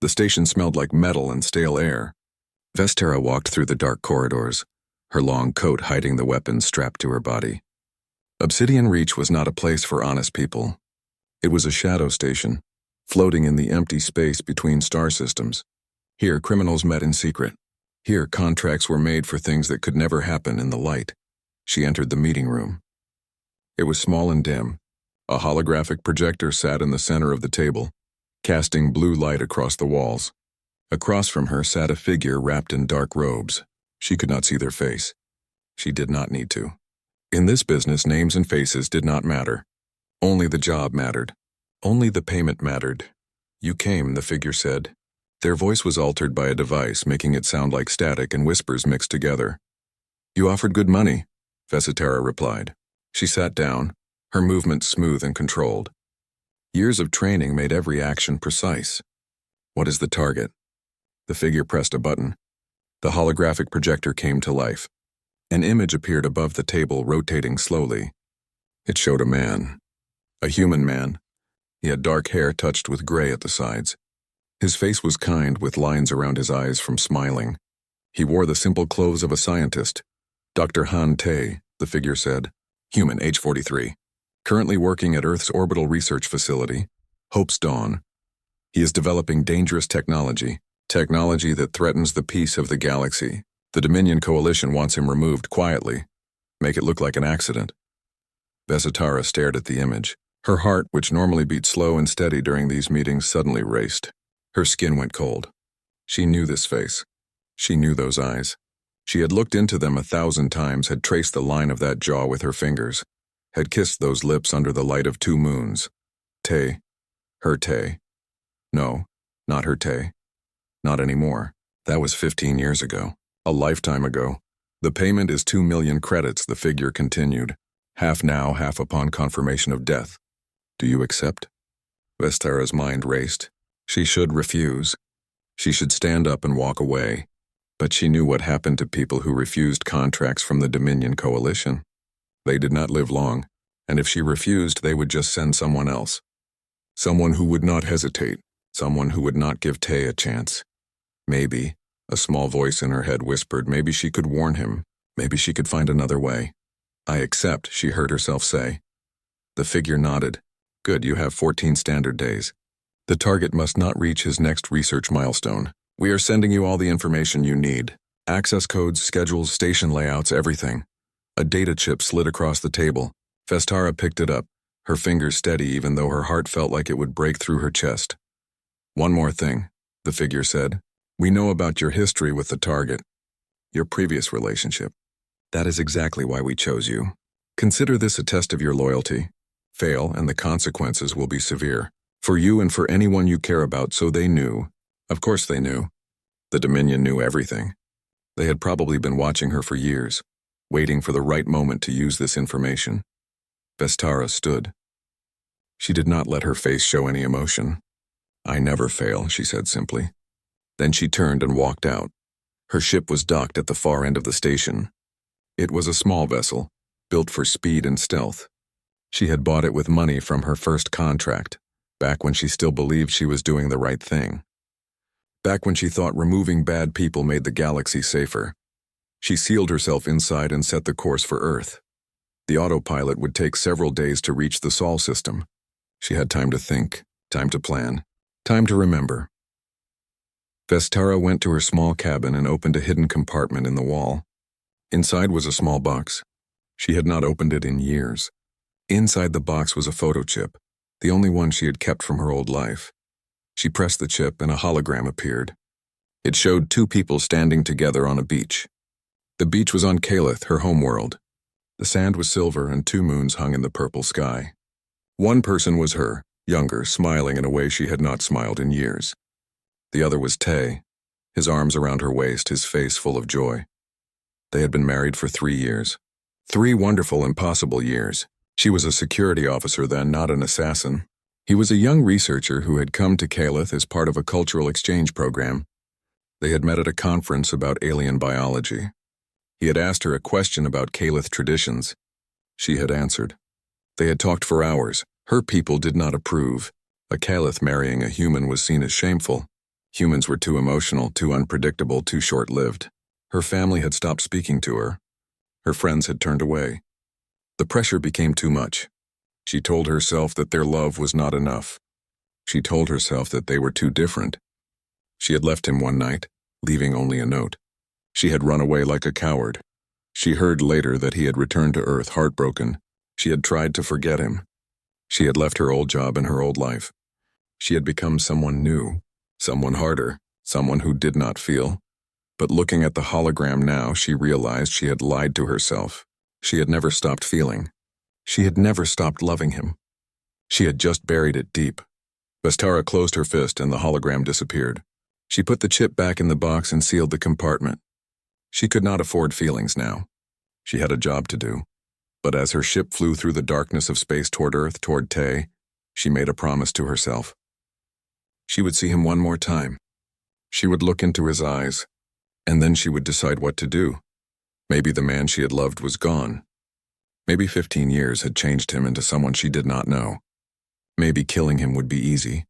The station smelled like metal and stale air. Vestera walked through the dark corridors, her long coat hiding the weapons strapped to her body. Obsidian Reach was not a place for honest people. It was a shadow station, floating in the empty space between star systems. Here, criminals met in secret. Here, contracts were made for things that could never happen in the light. She entered the meeting room. It was small and dim. A holographic projector sat in the center of the table, casting blue light across the walls. Across from her sat a figure wrapped in dark robes. She could not see their face. She did not need to. In this business, names and faces did not matter. Only the job mattered. Only the payment mattered. "You came," the figure said. Their voice was altered by a device, making it sound like static and whispers mixed together. "You offered good money," Vesitera replied. She sat down, her movements smooth and controlled. Years of training made every action precise. "What is the target?" The figure pressed a button. The holographic projector came to life. An image appeared above the table, rotating slowly. It showed a man. A human man. He had dark hair touched with gray at the sides. His face was kind, with lines around his eyes from smiling. He wore the simple clothes of a scientist. "Dr. Han Tay," the figure said. "Human, age 43. Currently working at Earth's orbital research facility, Hope's Dawn. He is developing dangerous technology that threatens the peace of the galaxy. The Dominion Coalition wants him removed quietly. Make it look like an accident." Vesitara stared at the image. Her heart, which normally beat slow and steady during these meetings, suddenly raced. Her skin went cold. She knew this face. She knew those eyes. She had looked into them 1,000 times, had traced the line of that jaw with her fingers, had kissed those lips under the light of 2 moons. Tay. Her Tay. No, not her Tay. Not anymore. That was 15 years ago. A lifetime ago. "The payment is 2 million credits," the figure continued. "Half now, half upon confirmation of death. Do you accept?" Vestera's mind raced. She should refuse. She should stand up and walk away. But she knew what happened to people who refused contracts from the Dominion Coalition. They did not live long, and if she refused, they would just send someone else. Someone who would not hesitate. Someone who would not give Tay a chance. Maybe, a small voice in her head whispered, maybe she could warn him. Maybe she could find another way. "I accept," she heard herself say. The figure nodded. "Good, you have 14 standard days. The target must not reach his next research milestone. We are sending you all the information you need. Access codes, schedules, station layouts, everything." A data chip slid across the table. Vestara picked it up, her fingers steady even though her heart felt like it would break through her chest. "One more thing," the figure said. "We know about your history with the target. Your previous relationship. That is exactly why we chose you. Consider this a test of your loyalty. Fail, and the consequences will be severe. For you and for anyone you care about, so they knew. Of course they knew. The Dominion knew everything. They had probably been watching her for years, waiting for the right moment to use this information." Vestara stood. She did not let her face show any emotion. "I never fail," she said simply. Then she turned and walked out. Her ship was docked at the far end of the station. It was a small vessel, built for speed and stealth. She had bought it with money from her first contract, back when she still believed she was doing the right thing. Back when she thought removing bad people made the galaxy safer. She sealed herself inside and set the course for Earth. The autopilot would take several days to reach the Sol system. She had time to think, time to plan, time to remember. Vestara went to her small cabin and opened a hidden compartment in the wall. Inside was a small box. She had not opened it in years. Inside the box was a photo chip, the only one she had kept from her old life. She pressed the chip and a hologram appeared. It showed 2 people standing together on a beach. The beach was on Calith, her homeworld. The sand was silver and 2 moons hung in the purple sky. One person was her, younger, smiling in a way she had not smiled in years. The other was Tay, his arms around her waist, his face full of joy. They had been married for 3 years. 3 wonderful, impossible years. She was a security officer then, not an assassin. He was a young researcher who had come to Calith as part of a cultural exchange program. They had met at a conference about alien biology. He had asked her a question about Calith traditions. She had answered. They had talked for hours. Her people did not approve. A Calith marrying a human was seen as shameful. Humans were too emotional, too unpredictable, too short-lived. Her family had stopped speaking to her. Her friends had turned away. The pressure became too much. She told herself that their love was not enough. She told herself that they were too different. She had left him one night, leaving only a note. She had run away like a coward. She heard later that he had returned to Earth heartbroken. She had tried to forget him. She had left her old job and her old life. She had become someone new, someone harder, someone who did not feel. But looking at the hologram now, she realized she had lied to herself. She had never stopped feeling. She had never stopped loving him. She had just buried it deep. Vestara closed her fist and the hologram disappeared. She put the chip back in the box and sealed the compartment. She could not afford feelings now. She had a job to do. But as her ship flew through the darkness of space toward Earth, toward Tay, she made a promise to herself. She would see him one more time. She would look into his eyes, and then she would decide what to do. Maybe the man she had loved was gone. Maybe 15 years had changed him into someone she did not know. Maybe killing him would be easy.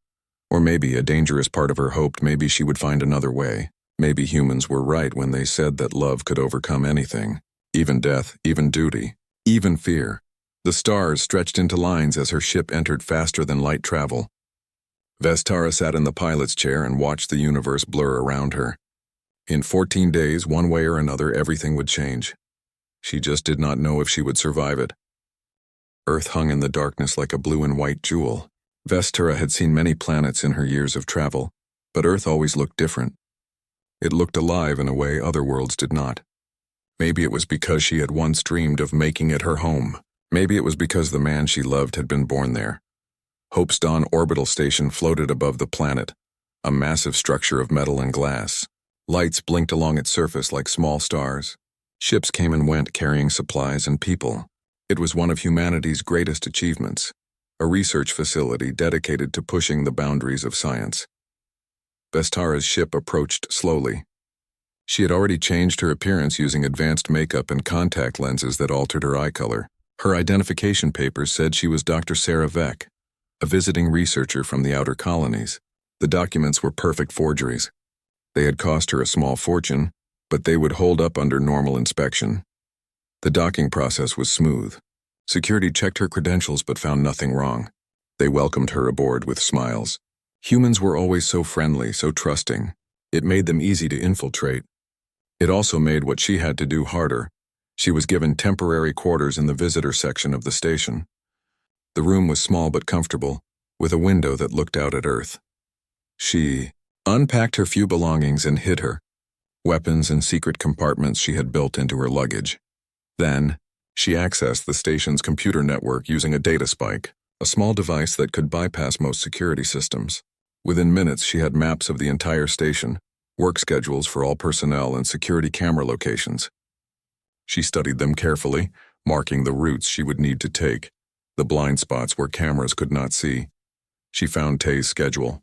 Or maybe a dangerous part of her hoped maybe she would find another way. Maybe humans were right when they said that love could overcome anything. Even death, even duty, even fear. The stars stretched into lines as her ship entered faster than light travel. Vestara sat in the pilot's chair and watched the universe blur around her. In 14 days, one way or another, everything would change. She just did not know if she would survive it. Earth hung in the darkness like a blue and white jewel. Vestara had seen many planets in her years of travel, but Earth always looked different. It looked alive in a way other worlds did not. Maybe it was because she had once dreamed of making it her home. Maybe it was because the man she loved had been born there. Hope's Dawn orbital station floated above the planet, a massive structure of metal and glass. Lights blinked along its surface like small stars. Ships came and went carrying supplies and people. It was one of humanity's greatest achievements, a research facility dedicated to pushing the boundaries of science. Vestara's ship approached slowly. She had already changed her appearance using advanced makeup and contact lenses that altered her eye color. Her identification papers said she was Dr. Sarah Veck, a visiting researcher from the outer colonies. The documents were perfect forgeries. They had cost her a small fortune, but they would hold up under normal inspection. The docking process was smooth. Security checked her credentials but found nothing wrong. They welcomed her aboard with smiles. Humans were always so friendly, so trusting. It made them easy to infiltrate. It also made what she had to do harder. She was given temporary quarters in the visitor section of the station. The room was small but comfortable, with a window that looked out at Earth. She unpacked her few belongings and hid her weapons and secret compartments she had built into her luggage. Then, she accessed the station's computer network using a data spike, a small device that could bypass most security systems. Within minutes, she had maps of the entire station, work schedules for all personnel, and security camera locations. She studied them carefully, marking the routes she would need to take, the blind spots where cameras could not see. She found Tay's schedule.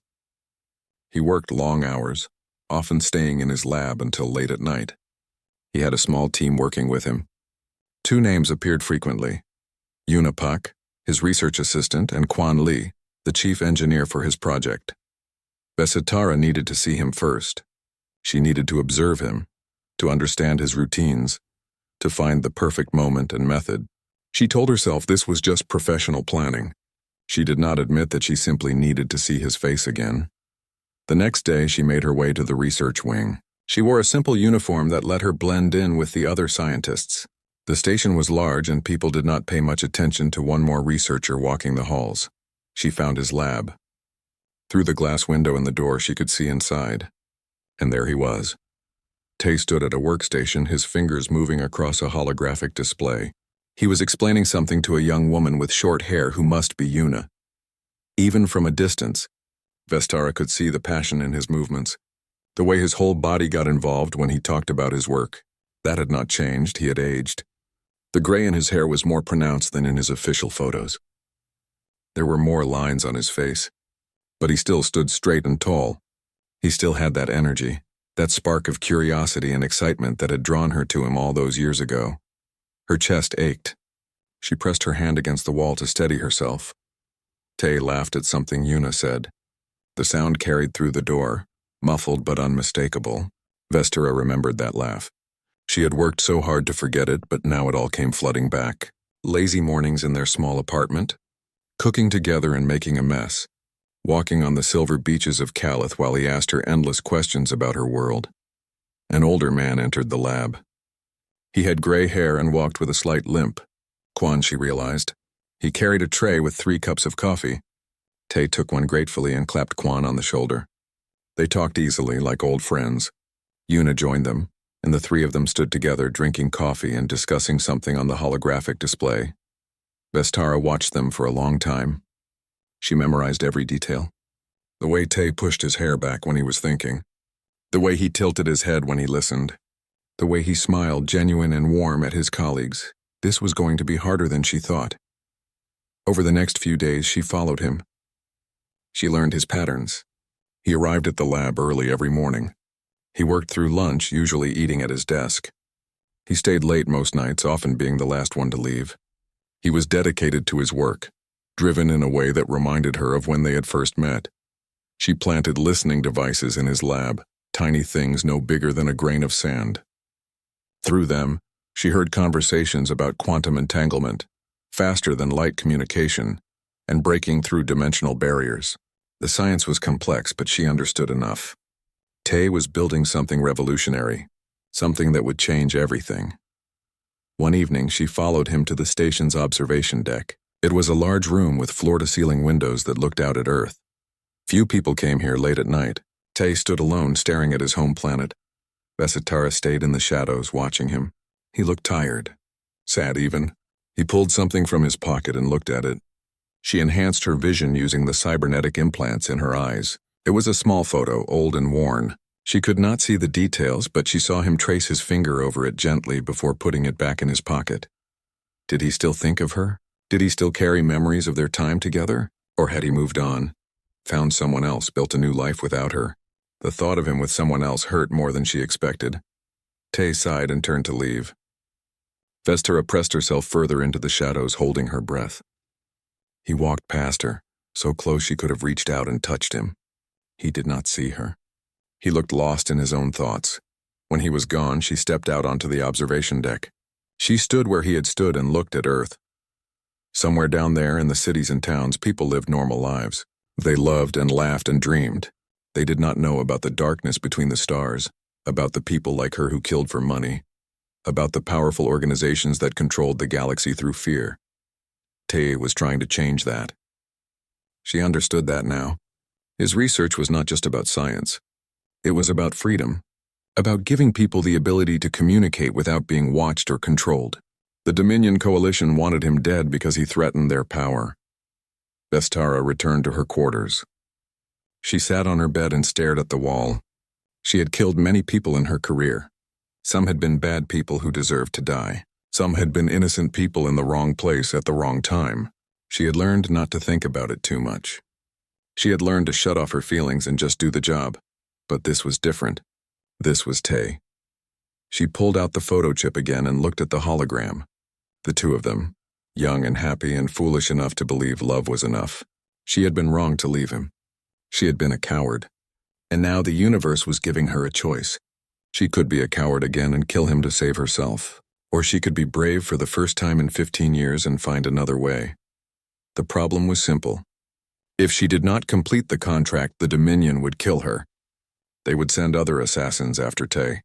He worked long hours, often staying in his lab until late at night. He had a small team working with him. Two names appeared frequently: Yuna Pak, his research assistant, and Quan Li, the chief engineer for his project. Vestara needed to see him first. She needed to observe him, to understand his routines, to find the perfect moment and method. She told herself this was just professional planning. She did not admit that she simply needed to see his face again. The next day, she made her way to the research wing. She wore a simple uniform that let her blend in with the other scientists. The station was large and people did not pay much attention to one more researcher walking the halls. She found his lab. Through the glass window in the door, she could see inside. And there he was. Tay stood at a workstation, his fingers moving across a holographic display. He was explaining something to a young woman with short hair who must be Yuna. Even from a distance, Vestara could see the passion in his movements, the way his whole body got involved when he talked about his work. That had not changed, he had aged. The gray in his hair was more pronounced than in his official photos. There were more lines on his face, but he still stood straight and tall. He still had that energy, that spark of curiosity and excitement that had drawn her to him all those years ago. Her chest ached. She pressed her hand against the wall to steady herself. Tay laughed at something Yuna said. The sound carried through the door, muffled but unmistakable. Vestera remembered that laugh. She had worked so hard to forget it, but now it all came flooding back. Lazy mornings in their small apartment, cooking together and making a mess, walking on the silver beaches of Calith while he asked her endless questions about her world. An older man entered the lab. He had gray hair and walked with a slight limp. Quan, she realized. He carried a tray with 3 cups of coffee. Tay took one gratefully and clapped Quan on the shoulder. They talked easily, like old friends. Yuna joined them, and the 3 of them stood together drinking coffee and discussing something on the holographic display. Vestara watched them for a long time. She memorized every detail. The way Tay pushed his hair back when he was thinking. The way he tilted his head when he listened. The way he smiled, genuine and warm, at his colleagues. This was going to be harder than she thought. Over the next few days, she followed him. She learned his patterns. He arrived at the lab early every morning. He worked through lunch, usually eating at his desk. He stayed late most nights, often being the last one to leave. He was dedicated to his work, driven in a way that reminded her of when they had first met. She planted listening devices in his lab, tiny things no bigger than a grain of sand. Through them, she heard conversations about quantum entanglement, faster than light communication, and breaking through dimensional barriers. The science was complex, but she understood enough. Tay was building something revolutionary, something that would change everything. One evening, she followed him to the station's observation deck. It was a large room with floor-to-ceiling windows that looked out at Earth. Few people came here late at night. Tay stood alone, staring at his home planet. Vestera stayed in the shadows, watching him. He looked tired, sad even. He pulled something from his pocket and looked at it. She enhanced her vision using the cybernetic implants in her eyes. It was a small photo, old and worn. She could not see the details, but she saw him trace his finger over it gently before putting it back in his pocket. Did he still think of her? Did he still carry memories of their time together? Or had he moved on? Found someone else, built a new life without her? The thought of him with someone else hurt more than she expected. Tay sighed and turned to leave. Vestera pressed herself further into the shadows, holding her breath. He walked past her, so close she could have reached out and touched him. He did not see her. He looked lost in his own thoughts. When he was gone, she stepped out onto the observation deck. She stood where he had stood and looked at Earth. Somewhere down there in the cities and towns, people lived normal lives. They loved and laughed and dreamed. They did not know about the darkness between the stars, about the people like her who killed for money, about the powerful organizations that controlled the galaxy through fear. Tay was trying to change that. She understood that now. His research was not just about science. It was about freedom, about giving people the ability to communicate without being watched or controlled. The Dominion Coalition wanted him dead because he threatened their power. Vestera returned to her quarters. She sat on her bed and stared at the wall. She had killed many people in her career. Some had been bad people who deserved to die. Some had been innocent people in the wrong place at the wrong time. She had learned not to think about it too much. She had learned to shut off her feelings and just do the job. But this was different. This was Tay. She pulled out the photo chip again and looked at the hologram. The 2 of them, young and happy and foolish enough to believe love was enough. She had been wrong to leave him. She had been a coward. And now the universe was giving her a choice. She could be a coward again and kill him to save herself. Or she could be brave for the first time in 15 years and find another way. The problem was simple. If she did not complete the contract, the Dominion would kill her. They would send other assassins after Tay.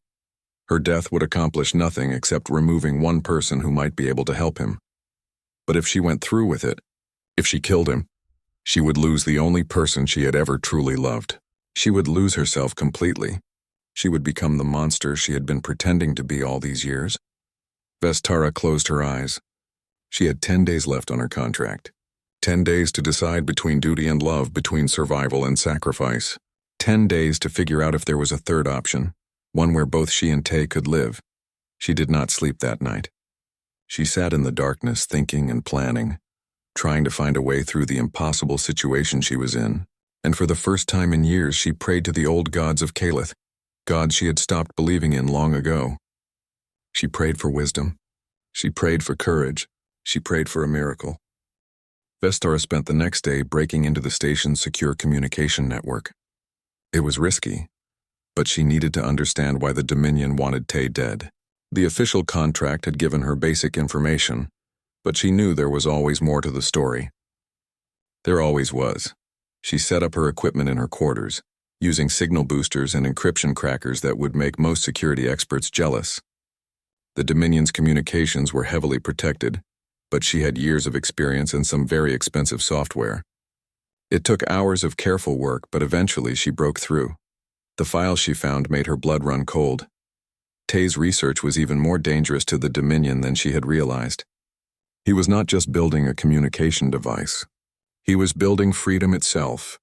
Her death would accomplish nothing except removing one person who might be able to help him. But if she went through with it, if she killed him, she would lose the only person she had ever truly loved. She would lose herself completely. She would become the monster she had been pretending to be all these years. Vestera closed her eyes. She had 10 days left on her contract. 10 days to decide between duty and love, between survival and sacrifice. 10 days to figure out if there was a third option, one where both she and Tay could live. She did not sleep that night. She sat in the darkness, thinking and planning, trying to find a way through the impossible situation she was in. And for the first time in years, she prayed to the old gods of Calith, gods she had stopped believing in long ago. She prayed for wisdom. She prayed for courage. She prayed for a miracle. Vestera spent the next day breaking into the station's secure communication network. It was risky. But she needed to understand why the Dominion wanted Tay dead. The official contract had given her basic information, but she knew there was always more to the story. There always was. She set up her equipment in her quarters, using signal boosters and encryption crackers that would make most security experts jealous. The Dominion's communications were heavily protected, but she had years of experience and some very expensive software. It took hours of careful work, but eventually she broke through. The files she found made her blood run cold. Tay's research was even more dangerous to the Dominion than she had realized. He was not just building a communication device. He was building freedom itself.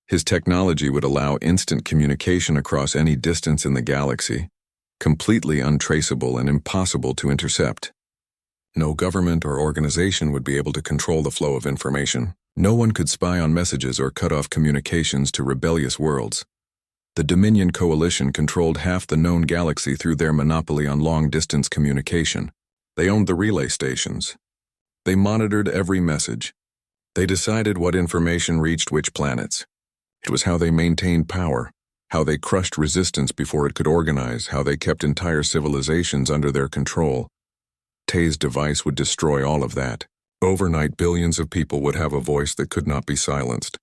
His technology would allow instant communication across any distance in the galaxy, completely untraceable and impossible to intercept. No government or organization would be able to control the flow of information. No one could spy on messages or cut off communications to rebellious worlds. The Dominion Coalition controlled half the known galaxy through their monopoly on long-distance communication. They owned the relay stations. They monitored every message. They decided what information reached which planets. It was how they maintained power, how they crushed resistance before it could organize, how they kept entire civilizations under their control. Tay's device would destroy all of that. Overnight, billions of people would have a voice that could not be silenced.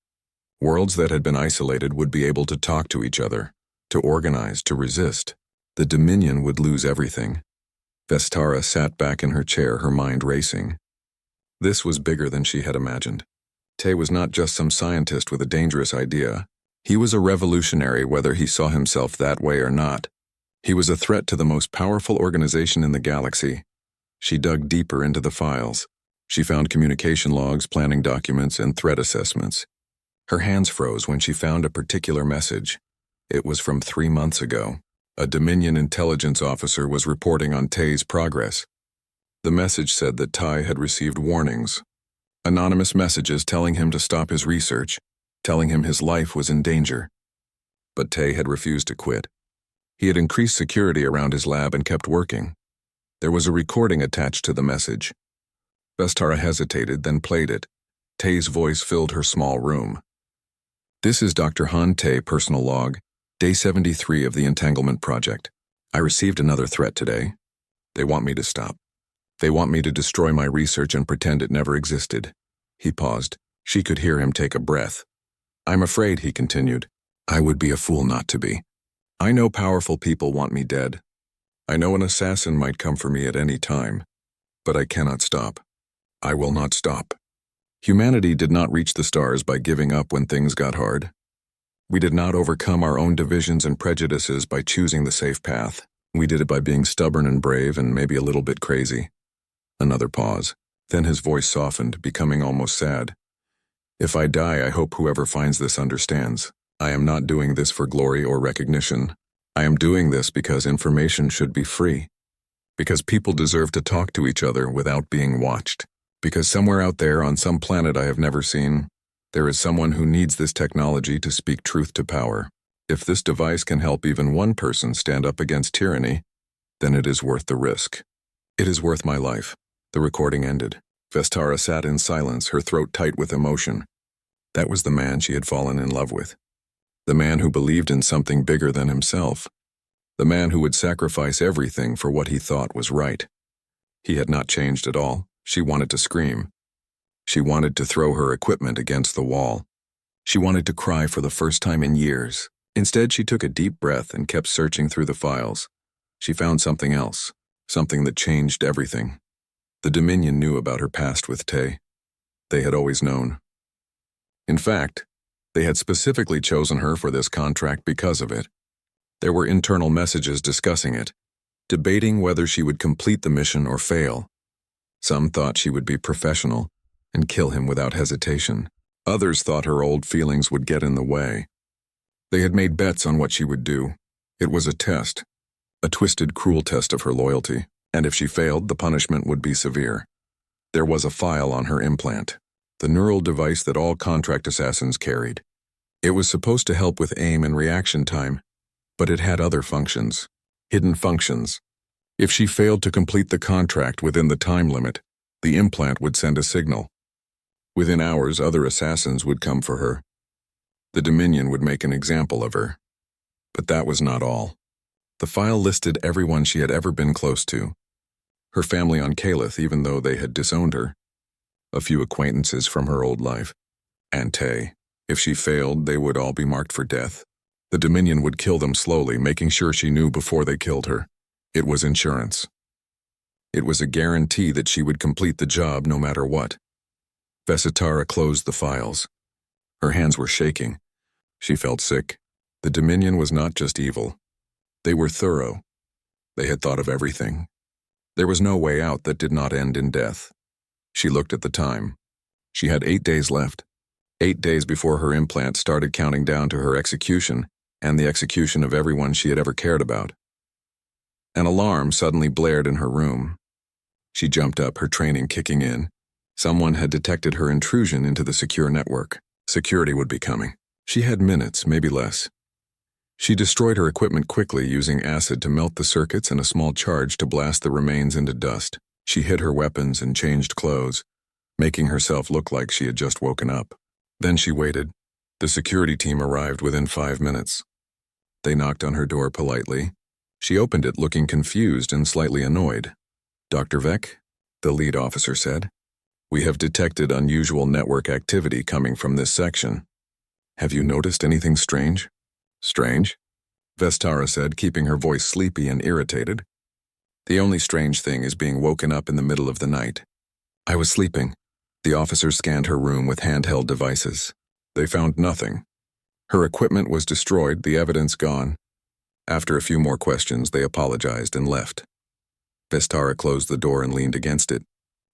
Worlds that had been isolated would be able to talk to each other, to organize, to resist. The Dominion would lose everything. Vestara sat back in her chair, her mind racing. This was bigger than she had imagined. Tay was not just some scientist with a dangerous idea. He was a revolutionary, whether he saw himself that way or not. He was a threat to the most powerful organization in the galaxy. She dug deeper into the files. She found communication logs, planning documents, and threat assessments. Her hands froze when she found a particular message. It was from 3 months ago. A Dominion intelligence officer was reporting on Tay's progress. The message said that Tay had received warnings. Anonymous messages telling him to stop his research, telling him his life was in danger. But Tay had refused to quit. He had increased security around his lab and kept working. There was a recording attached to the message. Vestara hesitated, then played it. Tay's voice filled her small room. This is Dr. Han Tay, personal log, day 73 of the Entanglement Project. I received another threat today. They want me to stop. They want me to destroy my research and pretend it never existed. He paused. She could hear him take a breath. I'm afraid, he continued. I would be a fool not to be. I know powerful people want me dead. I know an assassin might come for me at any time. But I cannot stop. I will not stop. Humanity did not reach the stars by giving up when things got hard. We did not overcome our own divisions and prejudices by choosing the safe path. We did it by being stubborn and brave and maybe a little bit crazy. Another pause. Then his voice softened, becoming almost sad. If I die, I hope whoever finds this understands. I am not doing this for glory or recognition. I am doing this because information should be free. Because people deserve to talk to each other without being watched. Because somewhere out there on some planet I have never seen, there is someone who needs this technology to speak truth to power. If this device can help even one person stand up against tyranny, then it is worth the risk. It is worth my life. The recording ended. Vestara sat in silence, her throat tight with emotion. That was the man she had fallen in love with. The man who believed in something bigger than himself. The man who would sacrifice everything for what he thought was right. He had not changed at all. She wanted to scream. She wanted to throw her equipment against the wall. She wanted to cry for the first time in years. Instead, she took a deep breath and kept searching through the files. She found something else, something that changed everything. The Dominion knew about her past with Tay. They had always known. In fact, they had specifically chosen her for this contract because of it. There were internal messages discussing it, debating whether she would complete the mission or fail. Some thought she would be professional and kill him without hesitation. Others thought her old feelings would get in the way. They had made bets on what she would do. It was a test, a twisted, cruel test of her loyalty, and if she failed, the punishment would be severe. There was a file on her implant, the neural device that all contract assassins carried. It was supposed to help with aim and reaction time, but it had other functions, hidden functions. If she failed to complete the contract within the time limit, the implant would send a signal. Within hours, other assassins would come for her. The Dominion would make an example of her. But that was not all. The file listed everyone she had ever been close to. Her family on Calith, even though they had disowned her. A few acquaintances from her old life. And Tay. If she failed, they would all be marked for death. The Dominion would kill them slowly, making sure she knew before they killed her. It was insurance. It was a guarantee that she would complete the job no matter what. Vesitara closed the files. Her hands were shaking. She felt sick. The Dominion was not just evil. They were thorough. They had thought of everything. There was no way out that did not end in death. She looked at the time. She had 8 days left. 8 days before her implant started counting down to her execution and the execution of everyone she had ever cared about. An alarm suddenly blared in her room. She jumped up, her training kicking in. Someone had detected her intrusion into the secure network. Security would be coming. She had minutes, maybe less. She destroyed her equipment quickly, using acid to melt the circuits and a small charge to blast the remains into dust. She hid her weapons and changed clothes, making herself look like she had just woken up. Then she waited. The security team arrived within 5 minutes. They knocked on her door politely. She opened it, looking confused and slightly annoyed. "Dr. Vec," the lead officer said, "we have detected unusual network activity coming from this section. Have you noticed anything strange?" "Strange?" Vestara said, keeping her voice sleepy and irritated. "The only strange thing is being woken up in the middle of the night." "I was sleeping." The officers scanned her room with handheld devices. They found nothing. Her equipment was destroyed, the evidence gone. After a few more questions, they apologized and left. Vestara closed the door and leaned against it.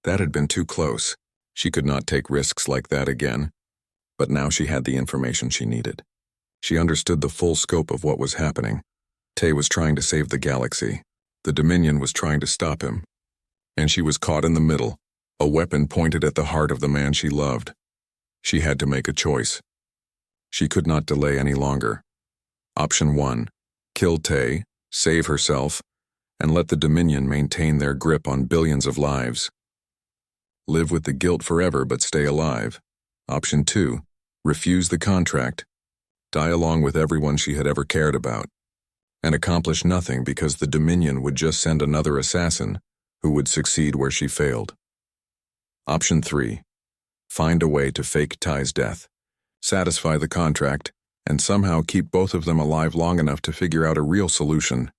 That had been too close. She could not take risks like that again. But now she had the information she needed. She understood the full scope of what was happening. Tay was trying to save the galaxy. The Dominion was trying to stop him. And she was caught in the middle, a weapon pointed at the heart of the man she loved. She had to make a choice. She could not delay any longer. Option 1, kill Tay, save herself, and let the Dominion maintain their grip on billions of lives. Live with the guilt forever but stay alive. Option 2, refuse the contract, die along with everyone she had ever cared about, and accomplish nothing because the Dominion would just send another assassin who would succeed where she failed. Option 3, find a way to fake Ty's death, satisfy the contract, and somehow keep both of them alive long enough to figure out a real solution.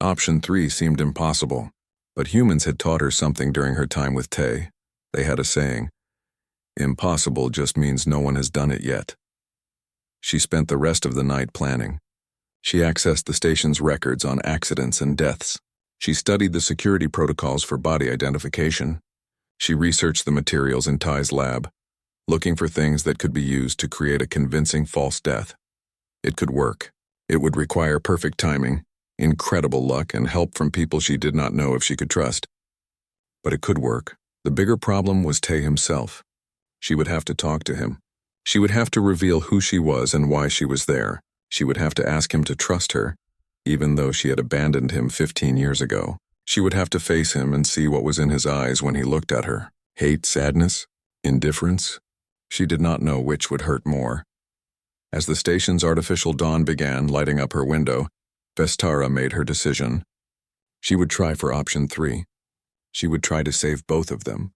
Option 3 seemed impossible, but humans had taught her something during her time with Tay. They had a saying, "Impossible just means no one has done it yet." She spent the rest of the night planning. She accessed the station's records on accidents and deaths. She studied the security protocols for body identification. She researched the materials in Ty's lab, looking for things that could be used to create a convincing false death. It could work. It would require perfect timing, incredible luck, and help from people she did not know if she could trust. But it could work. The bigger problem was Tay himself. She would have to talk to him. She would have to reveal who she was and why she was there. She would have to ask him to trust her, even though she had abandoned him 15 years ago. She would have to face him and see what was in his eyes when he looked at her. Hate, sadness, indifference? She did not know which would hurt more. As the station's artificial dawn began lighting up her window, Vestara made her decision. She would try for option 3. She would try to save both of them.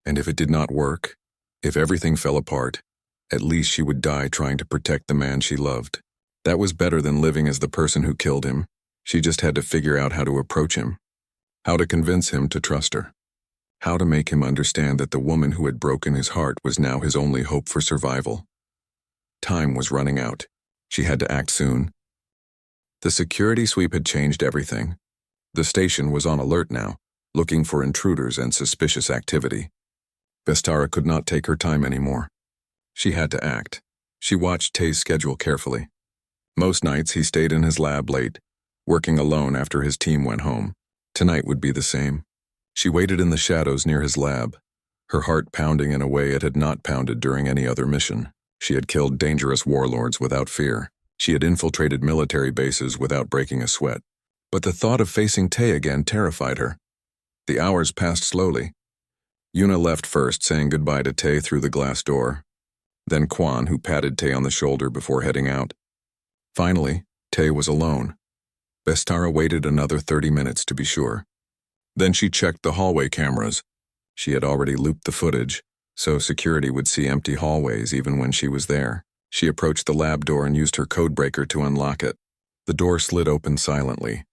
And if it did not work, if everything fell apart, at least she would die trying to protect the man she loved. That was better than living as the person who killed him. She just had to figure out how to approach him, how to convince him to trust her, how to make him understand that the woman who had broken his heart was now his only hope for survival. Time was running out. She had to act soon. The security sweep had changed everything. The station was on alert now, looking for intruders and suspicious activity. Vestara could not take her time anymore. She had to act. She watched Tay's schedule carefully. Most nights he stayed in his lab late, working alone after his team went home. Tonight would be the same. She waited in the shadows near his lab, her heart pounding in a way it had not pounded during any other mission. She had killed dangerous warlords without fear. She had infiltrated military bases without breaking a sweat. But the thought of facing Tay again terrified her. The hours passed slowly. Yuna left first, saying goodbye to Tay through the glass door. Then Quan, who patted Tay on the shoulder before heading out. Finally, Tay was alone. Vestara waited another 30 minutes to be sure. Then she checked the hallway cameras. She had already looped the footage, so security would see empty hallways even when she was there. She approached the lab door and used her codebreaker to unlock it. The door slid open silently.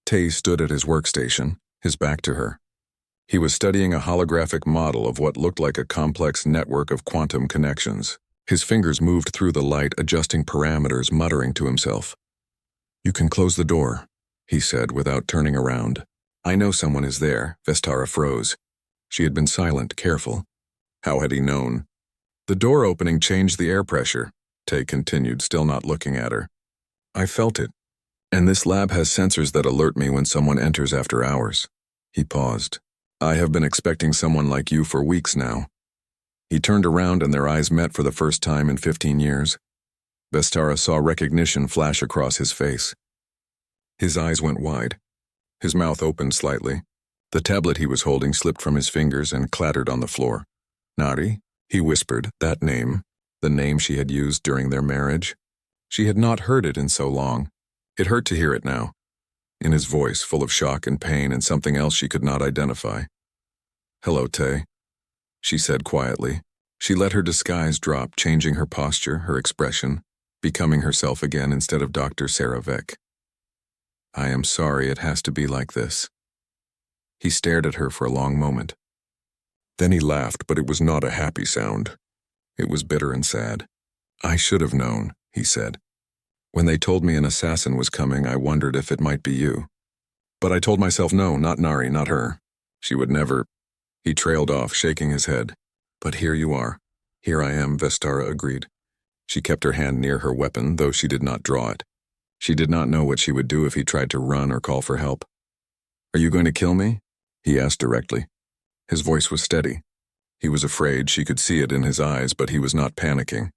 Tay stood at his workstation, his back to her. He was studying a holographic model of what looked like a complex network of quantum connections. His fingers moved through the light, adjusting parameters, muttering to himself. "You can close the door," he said without turning around. "I know someone is there." Vestara froze. She had been silent, careful. How had he known? "The door opening changed the air pressure," Tay continued, still not looking at her. "I felt it. And this lab has sensors that alert me when someone enters after hours." He paused. "I have been expecting someone like you for weeks now." He turned around and their eyes met for the first time in 15 years. Vestara saw recognition flash across his face. His eyes went wide. His mouth opened slightly. The tablet he was holding slipped from his fingers and clattered on the floor. "Nari?" he whispered, that name, the name she had used during their marriage. She had not heard it in so long. It hurt to hear it now, in his voice, full of shock and pain and something else she could not identify. "Hello, Tay," she said quietly. She let her disguise drop, changing her posture, her expression, becoming herself again instead of Dr. Sarah Veck. "I am sorry it has to be like this." He stared at her for a long moment. Then he laughed, but it was not a happy sound. It was bitter and sad. "I should have known," he said. "When they told me an assassin was coming, I wondered if it might be you. But I told myself no, not Nari, not her. She would never." He trailed off, shaking his head. "But here you are." "Here I am," Vestara agreed. She kept her hand near her weapon, though she did not draw it. She did not know what she would do if he tried to run or call for help. "Are you going to kill me?" he asked directly. His voice was steady. He was afraid, she could see it in his eyes, but he was not panicking.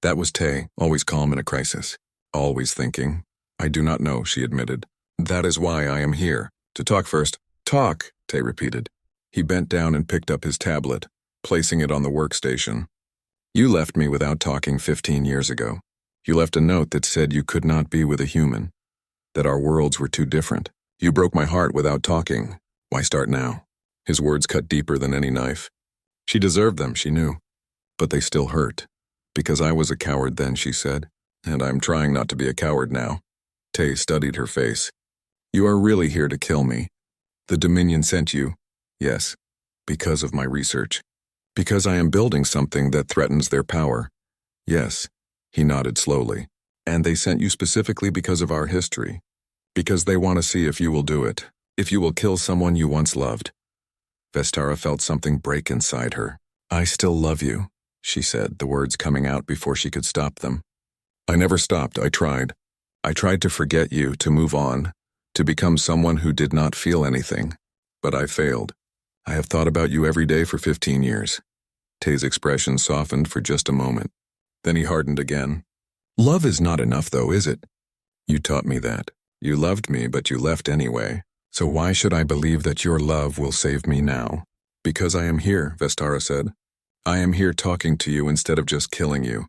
That was Tay, always calm in a crisis. Always thinking. "I do not know," she admitted. "That is why I am here. To talk first." "Talk," Tay repeated. He bent down and picked up his tablet, placing it on the workstation. "You left me without talking 15 years ago. You left a note that said you could not be with a human, that our worlds were too different. You broke my heart without talking. Why start now?" His words cut deeper than any knife. She deserved them, she knew. But they still hurt. "Because I was a coward then," she said. "And I'm trying not to be a coward now." Tay studied her face. "You are really here to kill me. The Dominion sent you." "Yes. Because of my research. Because I am building something that threatens their power." "Yes." He nodded slowly. "And they sent you specifically because of our history. Because they want to see if you will do it. If you will kill someone you once loved." Vestara felt something break inside her. "I still love you," she said, the words coming out before she could stop them. "I never stopped. I tried. I tried to forget you, to move on, to become someone who did not feel anything. But I failed. I have thought about you every day for 15 years. Tay's expression softened for just a moment. Then he hardened again. "Love is not enough, though, is it? You taught me that. You loved me, but you left anyway. So why should I believe that your love will save me now?" "Because I am here," Vestara said. "I am here talking to you instead of just killing you.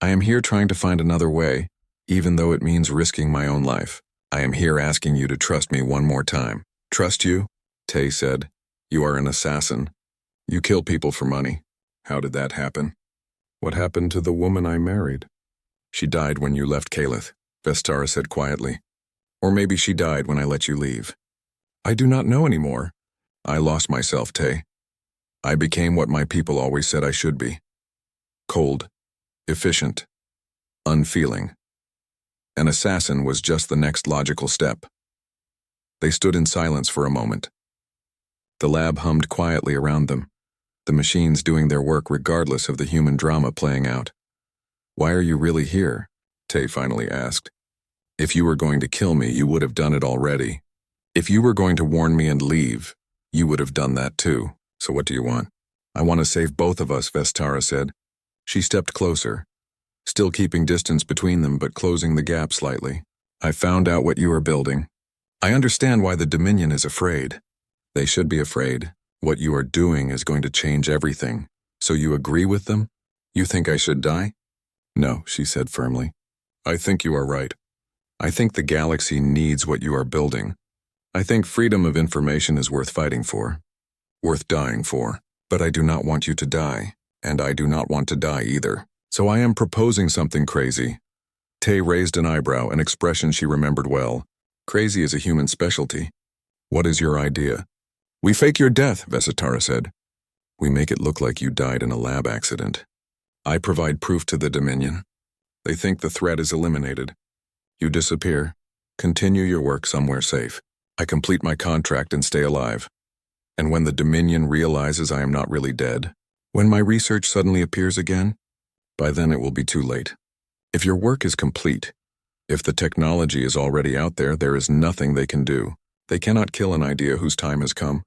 I am here trying to find another way, even though it means risking my own life. I am here asking you to trust me one more time." "Trust you?" Tay said. "You are an assassin. You kill people for money. How did that happen?" "What happened to the woman I married?" "She died when you left Calith," Vestara said quietly. "Or maybe she died when I let you leave. I do not know anymore. I lost myself, Tay. I became what my people always said I should be. Cold, efficient, unfeeling. An assassin was just the next logical step." They stood in silence for a moment. The lab hummed quietly around them, the machines doing their work regardless of the human drama playing out. "Why are you really here?" Tay finally asked. "If you were going to kill me, you would have done it already. If you were going to warn me and leave, you would have done that too. So what do you want?" "I want to save both of us," Vestara said. She stepped closer, still keeping distance between them but closing the gap slightly. "I found out what you are building. I understand why the Dominion is afraid. They should be afraid. What you are doing is going to change everything. So you agree with them? You think I should die?" "No," she said firmly. "I think you are right. I think the galaxy needs what you are building. I think freedom of information is worth fighting for, worth dying for. But I do not want you to die, and I do not want to die either. So I am proposing something crazy. Tay raised an eyebrow, an expression she remembered well. Crazy is a human specialty. What is your idea? We fake your death, Vesitara said. We make it look like you died in a lab accident. I provide proof to the Dominion. They think the threat is eliminated. You disappear. Continue your work somewhere safe. I complete my contract and stay alive. And when the Dominion realizes I am not really dead, when my research suddenly appears again, by then it will be too late. If your work is complete, if the technology is already out there, there is nothing they can do. They cannot kill an idea whose time has come.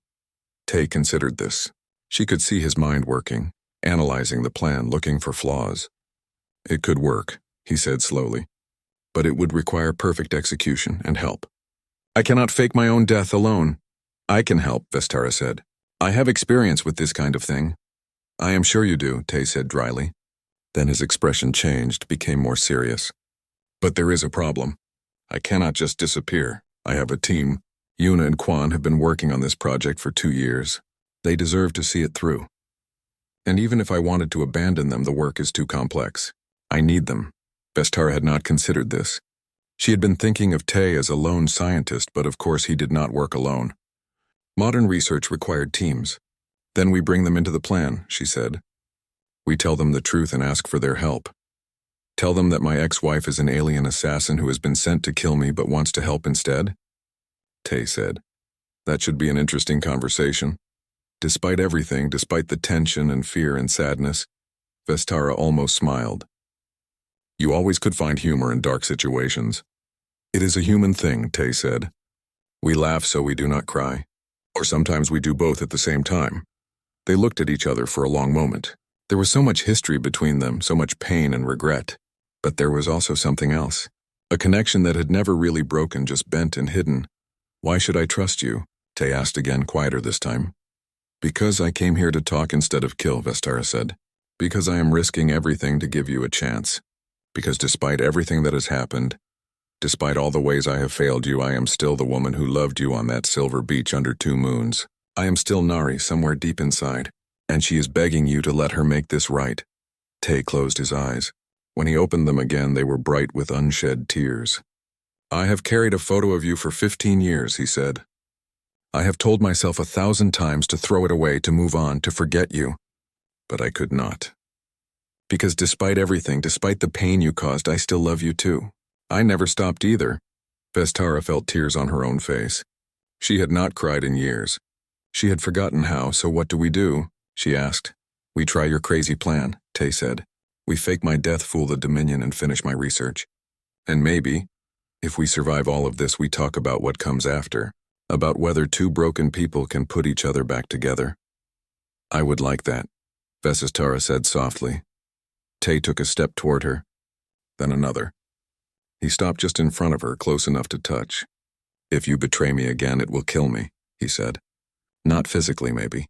Tay considered this. She could see his mind working, analyzing the plan, looking for flaws. It could work, he said slowly, but it would require perfect execution and help. I cannot fake my own death alone. I can help, Vestara said. I have experience with this kind of thing. I am sure you do, Tay said dryly. Then his expression changed, became more serious. But there is a problem. I cannot just disappear. I have a team. Yuna and Quan have been working on this project for 2 years. They deserve to see it through. And even if I wanted to abandon them, the work is too complex. I need them. Vestara had not considered this. She had been thinking of Tay as a lone scientist, but of course he did not work alone. Modern research required teams. Then we bring them into the plan, she said. We tell them the truth and ask for their help. Tell them that my ex-wife is an alien assassin who has been sent to kill me but wants to help instead? Tay said. That should be an interesting conversation. Despite everything, despite the tension and fear and sadness, Vestara almost smiled. You always could find humor in dark situations. It is a human thing, Tay said. We laugh so we do not cry. Or sometimes we do both at the same time. They looked at each other for a long moment. There was so much history between them, so much pain and regret. But there was also something else. A connection that had never really broken, just bent and hidden. Why should I trust you? Tay asked again, quieter this time. Because I came here to talk instead of kill, Vestara said. Because I am risking everything to give you a chance. Because despite everything that has happened, despite all the ways I have failed you, I am still the woman who loved you on that silver beach under 2 moons. I am still Nari somewhere deep inside, and she is begging you to let her make this right. Tay closed his eyes. When he opened them again, they were bright with unshed tears. I have carried a photo of you for 15 years, he said. I have told myself 1,000 times to throw it away, to move on, to forget you. But I could not. Because despite everything, despite the pain you caused, I still love you too. I never stopped either. Vestara felt tears on her own face. She had not cried in years. She had forgotten how, so what do we do? She asked. We try your crazy plan, Tay said. We fake my death, fool the Dominion, and finish my research. And maybe, if we survive all of this, we talk about what comes after, about whether 2 broken people can put each other back together. I would like that, Vesistara said softly. Tay took a step toward her, then another. He stopped just in front of her, close enough to touch. If you betray me again, it will kill me, he said. Not physically, maybe,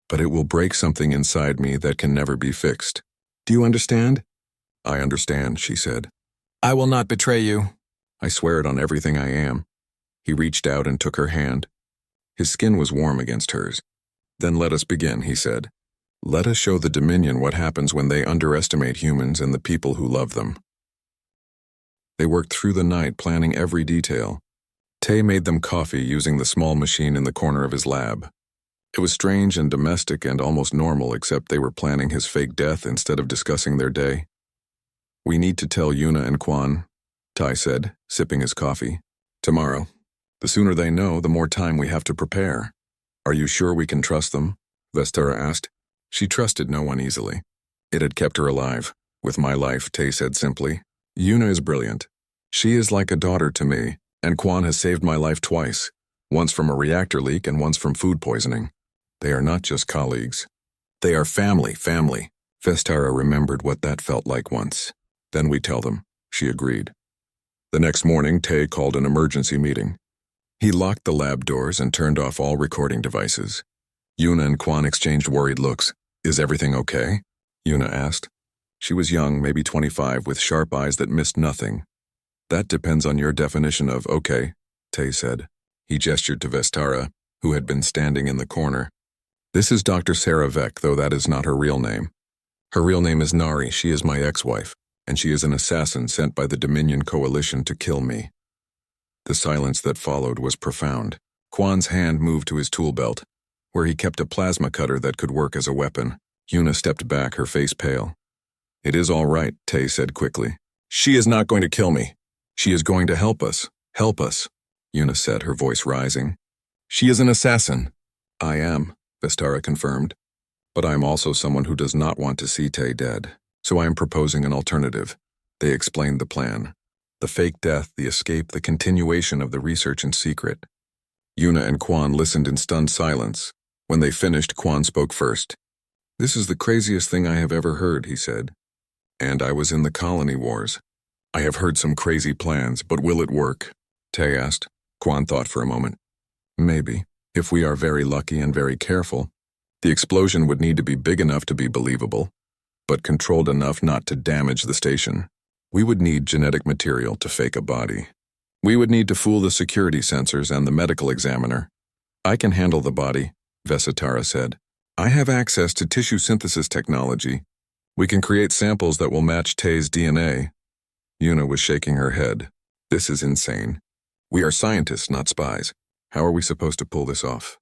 but it will break something inside me that can never be fixed. Do you understand? I understand, she said. I will not betray you. I swear it on everything I am. He reached out and took her hand. His skin was warm against hers. Then let us begin, he said. Let us show the Dominion what happens when they underestimate humans and the people who love them. They worked through the night, planning every detail. Tay made them coffee using the small machine in the corner of his lab. It was strange and domestic and almost normal, except they were planning his fake death instead of discussing their day. We need to tell Yuna and Quan, Ty said, sipping his coffee. Tomorrow. The sooner they know, the more time we have to prepare. Are you sure we can trust them? Vestara asked. She trusted no one easily. It had kept her alive. With my life, Tay said simply. Yuna is brilliant. She is like a daughter to me, and Quan has saved my life twice, once from a reactor leak and once from food poisoning. They are not just colleagues. They are family. Vestara remembered what that felt like once. Then we tell them, she agreed. The next morning, Tay called an emergency meeting. He locked the lab doors and turned off all recording devices. Yuna and Quan exchanged worried looks. Is everything okay? Yuna asked. She was young, maybe 25, with sharp eyes that missed nothing. That depends on your definition of okay, Tay said. He gestured to Vestara, who had been standing in the corner. This is Dr. Sarah Vec, though that is not her real name. Her real name is Nari. She is my ex-wife, and she is an assassin sent by the Dominion Coalition to kill me. The silence that followed was profound. Quan's hand moved to his tool belt, where he kept a plasma cutter that could work as a weapon. Yuna stepped back, her face pale. It is all right, Tay said quickly. She is not going to kill me. She is going to help us. Help us, Yuna said, her voice rising. She is an assassin. I am, Vestara confirmed. But I am also someone who does not want to see Tay dead, so I am proposing an alternative. They explained the plan. The fake death, the escape, the continuation of the research in secret. Yuna and Quan listened in stunned silence. When they finished, Quan spoke first. This is the craziest thing I have ever heard, he said. And I was in the colony wars. I have heard some crazy plans, but will it work? Tay asked. Quan thought for a moment. Maybe, if we are very lucky and very careful. The explosion would need to be big enough to be believable, but controlled enough not to damage the station. We would need genetic material to fake a body. We would need to fool the security sensors and the medical examiner. I can handle the body, Vesitara said. I have access to tissue synthesis technology. We can create samples that will match Tay's DNA. Yuna was shaking her head. This is insane. We are scientists, not spies. How are we supposed to pull this off?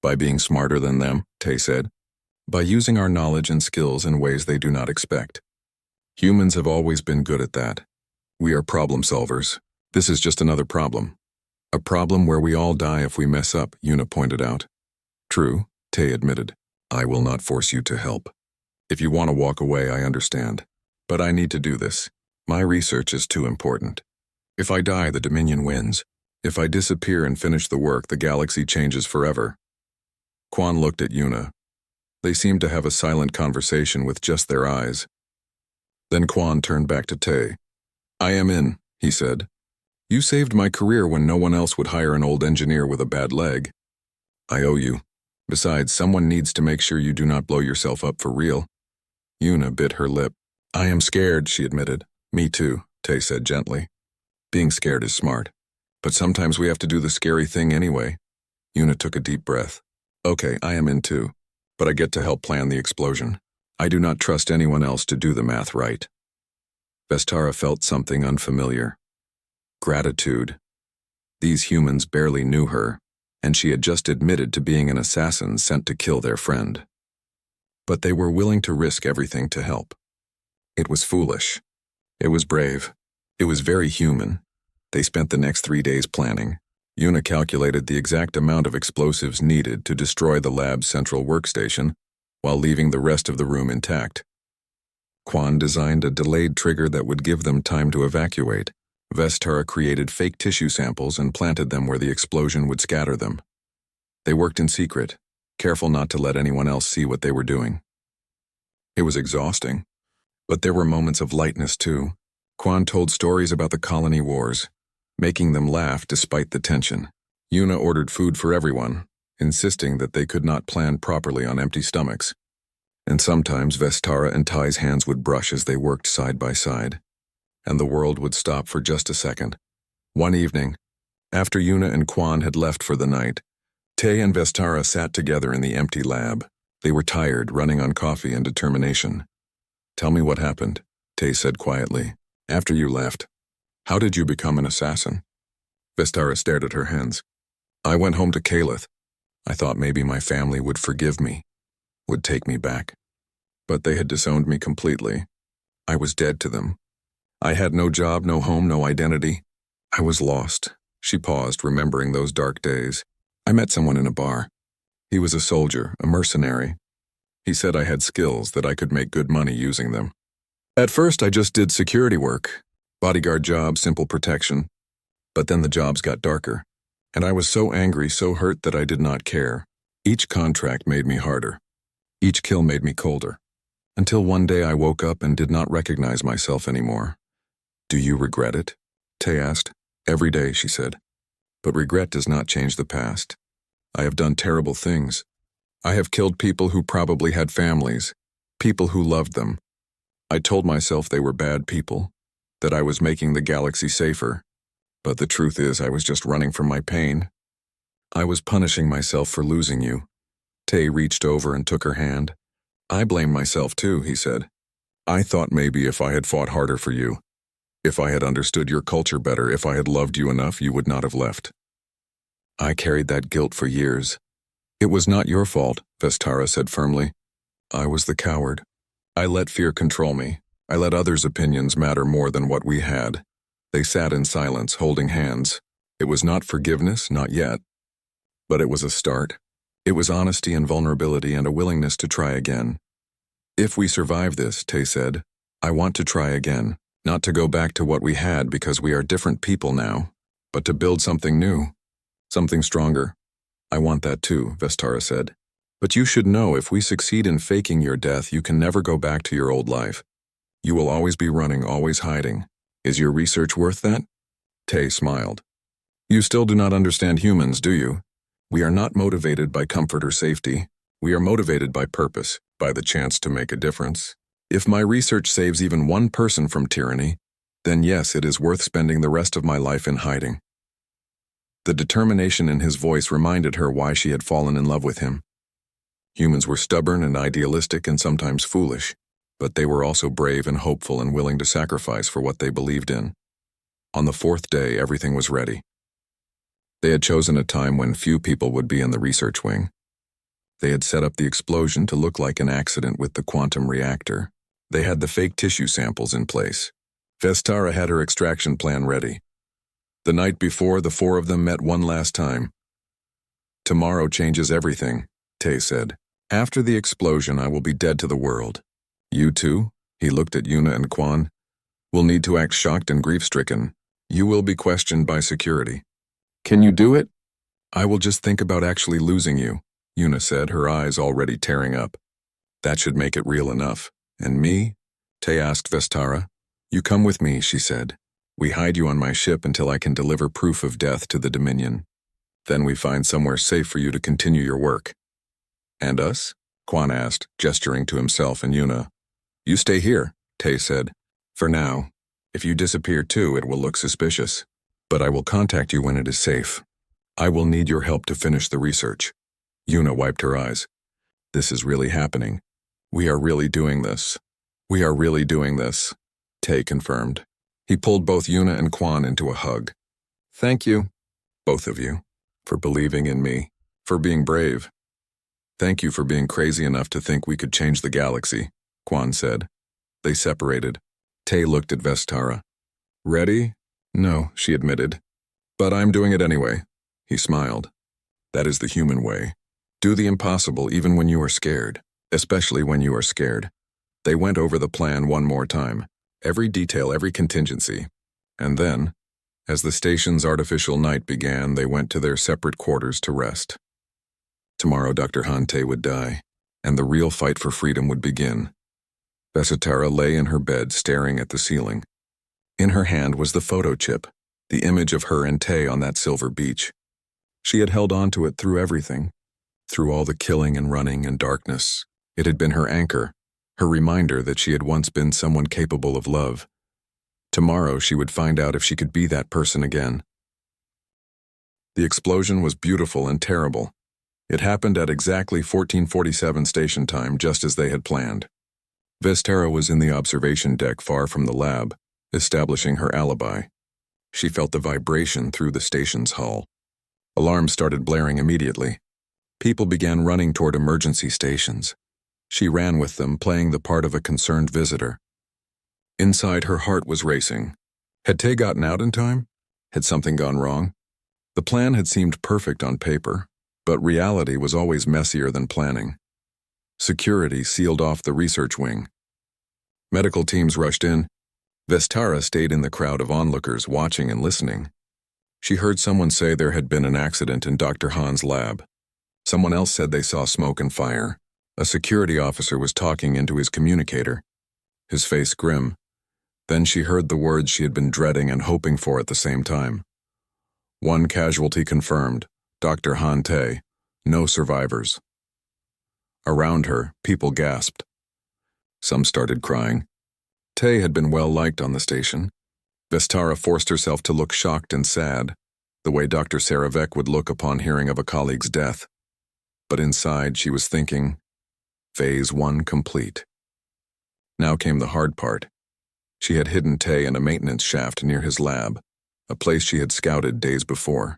By being smarter than them, Tay said. By using our knowledge and skills in ways they do not expect. Humans have always been good at that. We are problem solvers. This is just another problem. A problem where we all die if we mess up, Yuna pointed out. True, Tay admitted. I will not force you to help. If you want to walk away, I understand. But I need to do this. My research is too important. If I die, the Dominion wins. If I disappear and finish the work, the galaxy changes forever. Quan looked at Yuna. They seemed to have a silent conversation with just their eyes. Then Quan turned back to Tay. I am in, he said. You saved my career when no one else would hire an old engineer with a bad leg. I owe you. Besides, someone needs to make sure you do not blow yourself up for real. Yuna bit her lip. I am scared, she admitted. Me too, Tay said gently. Being scared is smart. But sometimes we have to do the scary thing anyway. Yuna took a deep breath. Okay, I am in too. But I get to help plan the explosion. I do not trust anyone else to do the math right. Vestara felt something unfamiliar. Gratitude. These humans barely knew her, and she had just admitted to being an assassin sent to kill their friend. But they were willing to risk everything to help. It was foolish. It was brave. It was very human. They spent the next 3 days planning. Yuna calculated the exact amount of explosives needed to destroy the lab's central workstation, while leaving the rest of the room intact. Quan designed a delayed trigger that would give them time to evacuate. Vestara created fake tissue samples and planted them where the explosion would scatter them. They worked in secret, careful not to let anyone else see what they were doing. It was exhausting, but there were moments of lightness too. Quan told stories about the colony wars, making them laugh despite the tension. Yuna ordered food for everyone, insisting that they could not plan properly on empty stomachs. And sometimes Vestara and Ty's hands would brush as they worked side by side, and the world would stop for just a second. One evening, after Yuna and Quan had left for the night, Tay and Vestara sat together in the empty lab. They were tired, running on coffee and determination. Tell me what happened, Tay said quietly. After you left, how did you become an assassin? Vestara stared at her hands. I went home to Calith. I thought maybe my family would forgive me, would take me back. But they had disowned me completely. I was dead to them. I had no job, no home, no identity. I was lost. She paused, remembering those dark days. I met someone in a bar. He was a soldier, a mercenary. He said I had skills, that I could make good money using them. At first, I just did security work. Bodyguard job, simple protection. But then the jobs got darker. And I was so angry, so hurt that I did not care. Each contract made me harder. Each kill made me colder. Until one day I woke up and did not recognize myself anymore. Do you regret it? Tay asked. Every day, she said. But regret does not change the past. I have done terrible things. I have killed people who probably had families, people who loved them. I told myself they were bad people, that I was making the galaxy safer. But the truth is I was just running from my pain. I was punishing myself for losing you. Tay reached over and took her hand. I blame myself too, he said. I thought maybe if I had fought harder for you, if I had understood your culture better, if I had loved you enough, you would not have left. I carried that guilt for years. It was not your fault, Vestara said firmly. I was the coward. I let fear control me. I let others' opinions matter more than what we had. They sat in silence, holding hands. It was not forgiveness, not yet. But it was a start. It was honesty and vulnerability and a willingness to try again. If we survive this, Tay said, I want to try again, not to go back to what we had because we are different people now, but to build something new, something stronger. I want that too, Vestara said. But you should know if we succeed in faking your death, you can never go back to your old life. You will always be running, always hiding. Is your research worth that? Tay smiled. You still do not understand humans, do you? We are not motivated by comfort or safety. We are motivated by purpose, by the chance to make a difference. If my research saves even one person from tyranny, then yes, it is worth spending the rest of my life in hiding. The determination in his voice reminded her why she had fallen in love with him. Humans were stubborn and idealistic and sometimes foolish, but they were also brave and hopeful and willing to sacrifice for what they believed in. On the fourth day, everything was ready. They had chosen a time when few people would be in the research wing. They had set up the explosion to look like an accident with the quantum reactor. They had the fake tissue samples in place. Vestara had her extraction plan ready. The night before, the four of them met one last time. Tomorrow changes everything, Tay said. After the explosion, I will be dead to the world. You too, he looked at Yuna and Quan, will need to act shocked and grief-stricken. You will be questioned by security. Can you do it? I will just think about actually losing you, Yuna said, her eyes already tearing up. That should make it real enough. And me? Tay asked Vestara. You come with me, she said. We hide you on my ship until I can deliver proof of death to the Dominion. Then we find somewhere safe for you to continue your work. And us? Quan asked, gesturing to himself and Yuna. You stay here, Tay said. For now. If you disappear too, it will look suspicious. But I will contact you when it is safe. I will need your help to finish the research. Yuna wiped her eyes. This is really happening. We are really doing this. We are really doing this, Tay confirmed. He pulled both Yuna and Quan into a hug. Thank you, both of you, for believing in me, for being brave. Thank you for being crazy enough to think we could change the galaxy, Quan said. They separated. Tay looked at Vestara. Ready? No, she admitted. But I'm doing it anyway. He smiled. That is the human way. Do the impossible even when you are scared, especially when you are scared. They went over the plan one more time, every detail, every contingency. And then, as the station's artificial night began, they went to their separate quarters to rest. Tomorrow Dr. Hante would die, and the real fight for freedom would begin. Vestara lay in her bed staring at the ceiling. In her hand was the photo chip, the image of her and Tay on that silver beach. She had held on to it through everything, through all the killing and running and darkness. It had been her anchor, her reminder that she had once been someone capable of love. Tomorrow she would find out if she could be that person again. The explosion was beautiful and terrible. It happened at exactly 1447 station time, just as they had planned. Vestara was in the observation deck far from the lab, establishing her alibi. She felt the vibration through the station's hull. Alarms started blaring immediately. People began running toward emergency stations. She ran with them, playing the part of a concerned visitor. Inside, her heart was racing. Had Tay gotten out in time? Had something gone wrong? The plan had seemed perfect on paper, but reality was always messier than planning. Security sealed off the research wing. Medical teams rushed in. Vestara stayed in the crowd of onlookers, watching and listening. She heard someone say there had been an accident in Dr. Han's lab. Someone else said they saw smoke and fire. A security officer was talking into his communicator, his face grim. Then she heard the words she had been dreading and hoping for at the same time. One casualty confirmed, Dr. Han Tay. No survivors. Around her, people gasped. Some started crying. Tay had been well liked on the station. Vestara forced herself to look shocked and sad, the way Dr. Saravec would look upon hearing of a colleague's death. But inside, she was thinking, Phase 1 complete. Now came the hard part. She had hidden Tay in a maintenance shaft near his lab, a place she had scouted days before.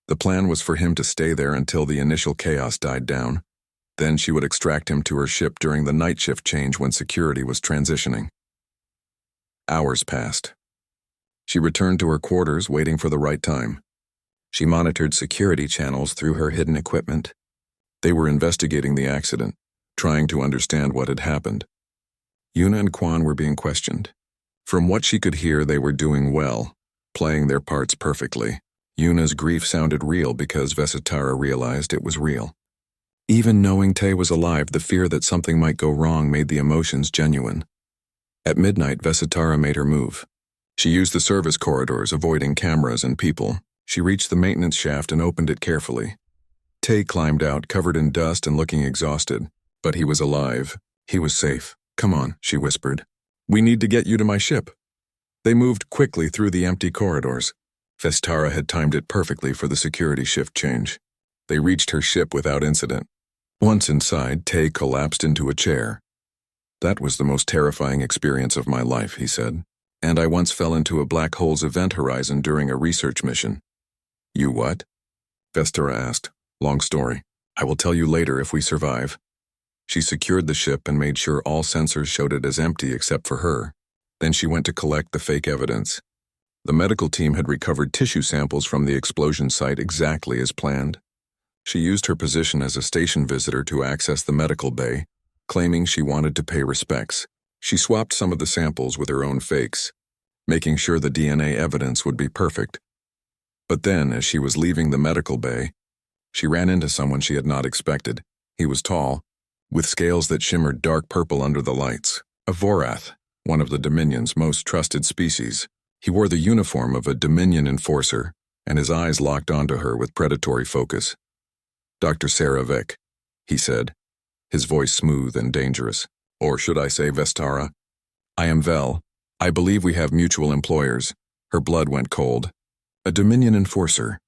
The plan was for him to stay there until the initial chaos died down. Then she would extract him to her ship during the night shift change when security was transitioning. Hours passed. She returned to her quarters, waiting for the right time. She monitored security channels through her hidden equipment. They were investigating the accident, trying to understand what had happened. Yuna and Quan were being questioned. From what she could hear, they were doing well, playing their parts perfectly. Yuna's grief sounded real because Vesitara realized it was real. Even knowing Tay was alive, the fear that something might go wrong made the emotions genuine. At midnight, Vesitara made her move. She used the service corridors, avoiding cameras and people. She reached the maintenance shaft and opened it carefully. Tay climbed out, covered in dust and looking exhausted. But he was alive. He was safe. "Come on," she whispered. "We need to get you to my ship." They moved quickly through the empty corridors. Vestara had timed it perfectly for the security shift change. They reached her ship without incident. Once inside, Tay collapsed into a chair. "That was the most terrifying experience of my life," he said. "And I once fell into a black hole's event horizon during a research mission." "You what?" Vestara asked. "Long story. I will tell you later if we survive." She secured the ship and made sure all sensors showed it as empty except for her. Then she went to collect the fake evidence. The medical team had recovered tissue samples from the explosion site exactly as planned. She used her position as a station visitor to access the medical bay, claiming she wanted to pay respects. She swapped some of the samples with her own fakes, making sure the DNA evidence would be perfect. But then, as she was leaving the medical bay, she ran into someone she had not expected. He was tall, with scales that shimmered dark purple under the lights. A Vorath, one of the Dominion's most trusted species. He wore the uniform of a Dominion enforcer, and his eyes locked onto her with predatory focus. "Dr. Saravec," he said, his voice smooth and dangerous. "Or should I say Vestara? I am Vel. I believe we have mutual employers." Her blood went cold. "A Dominion enforcer.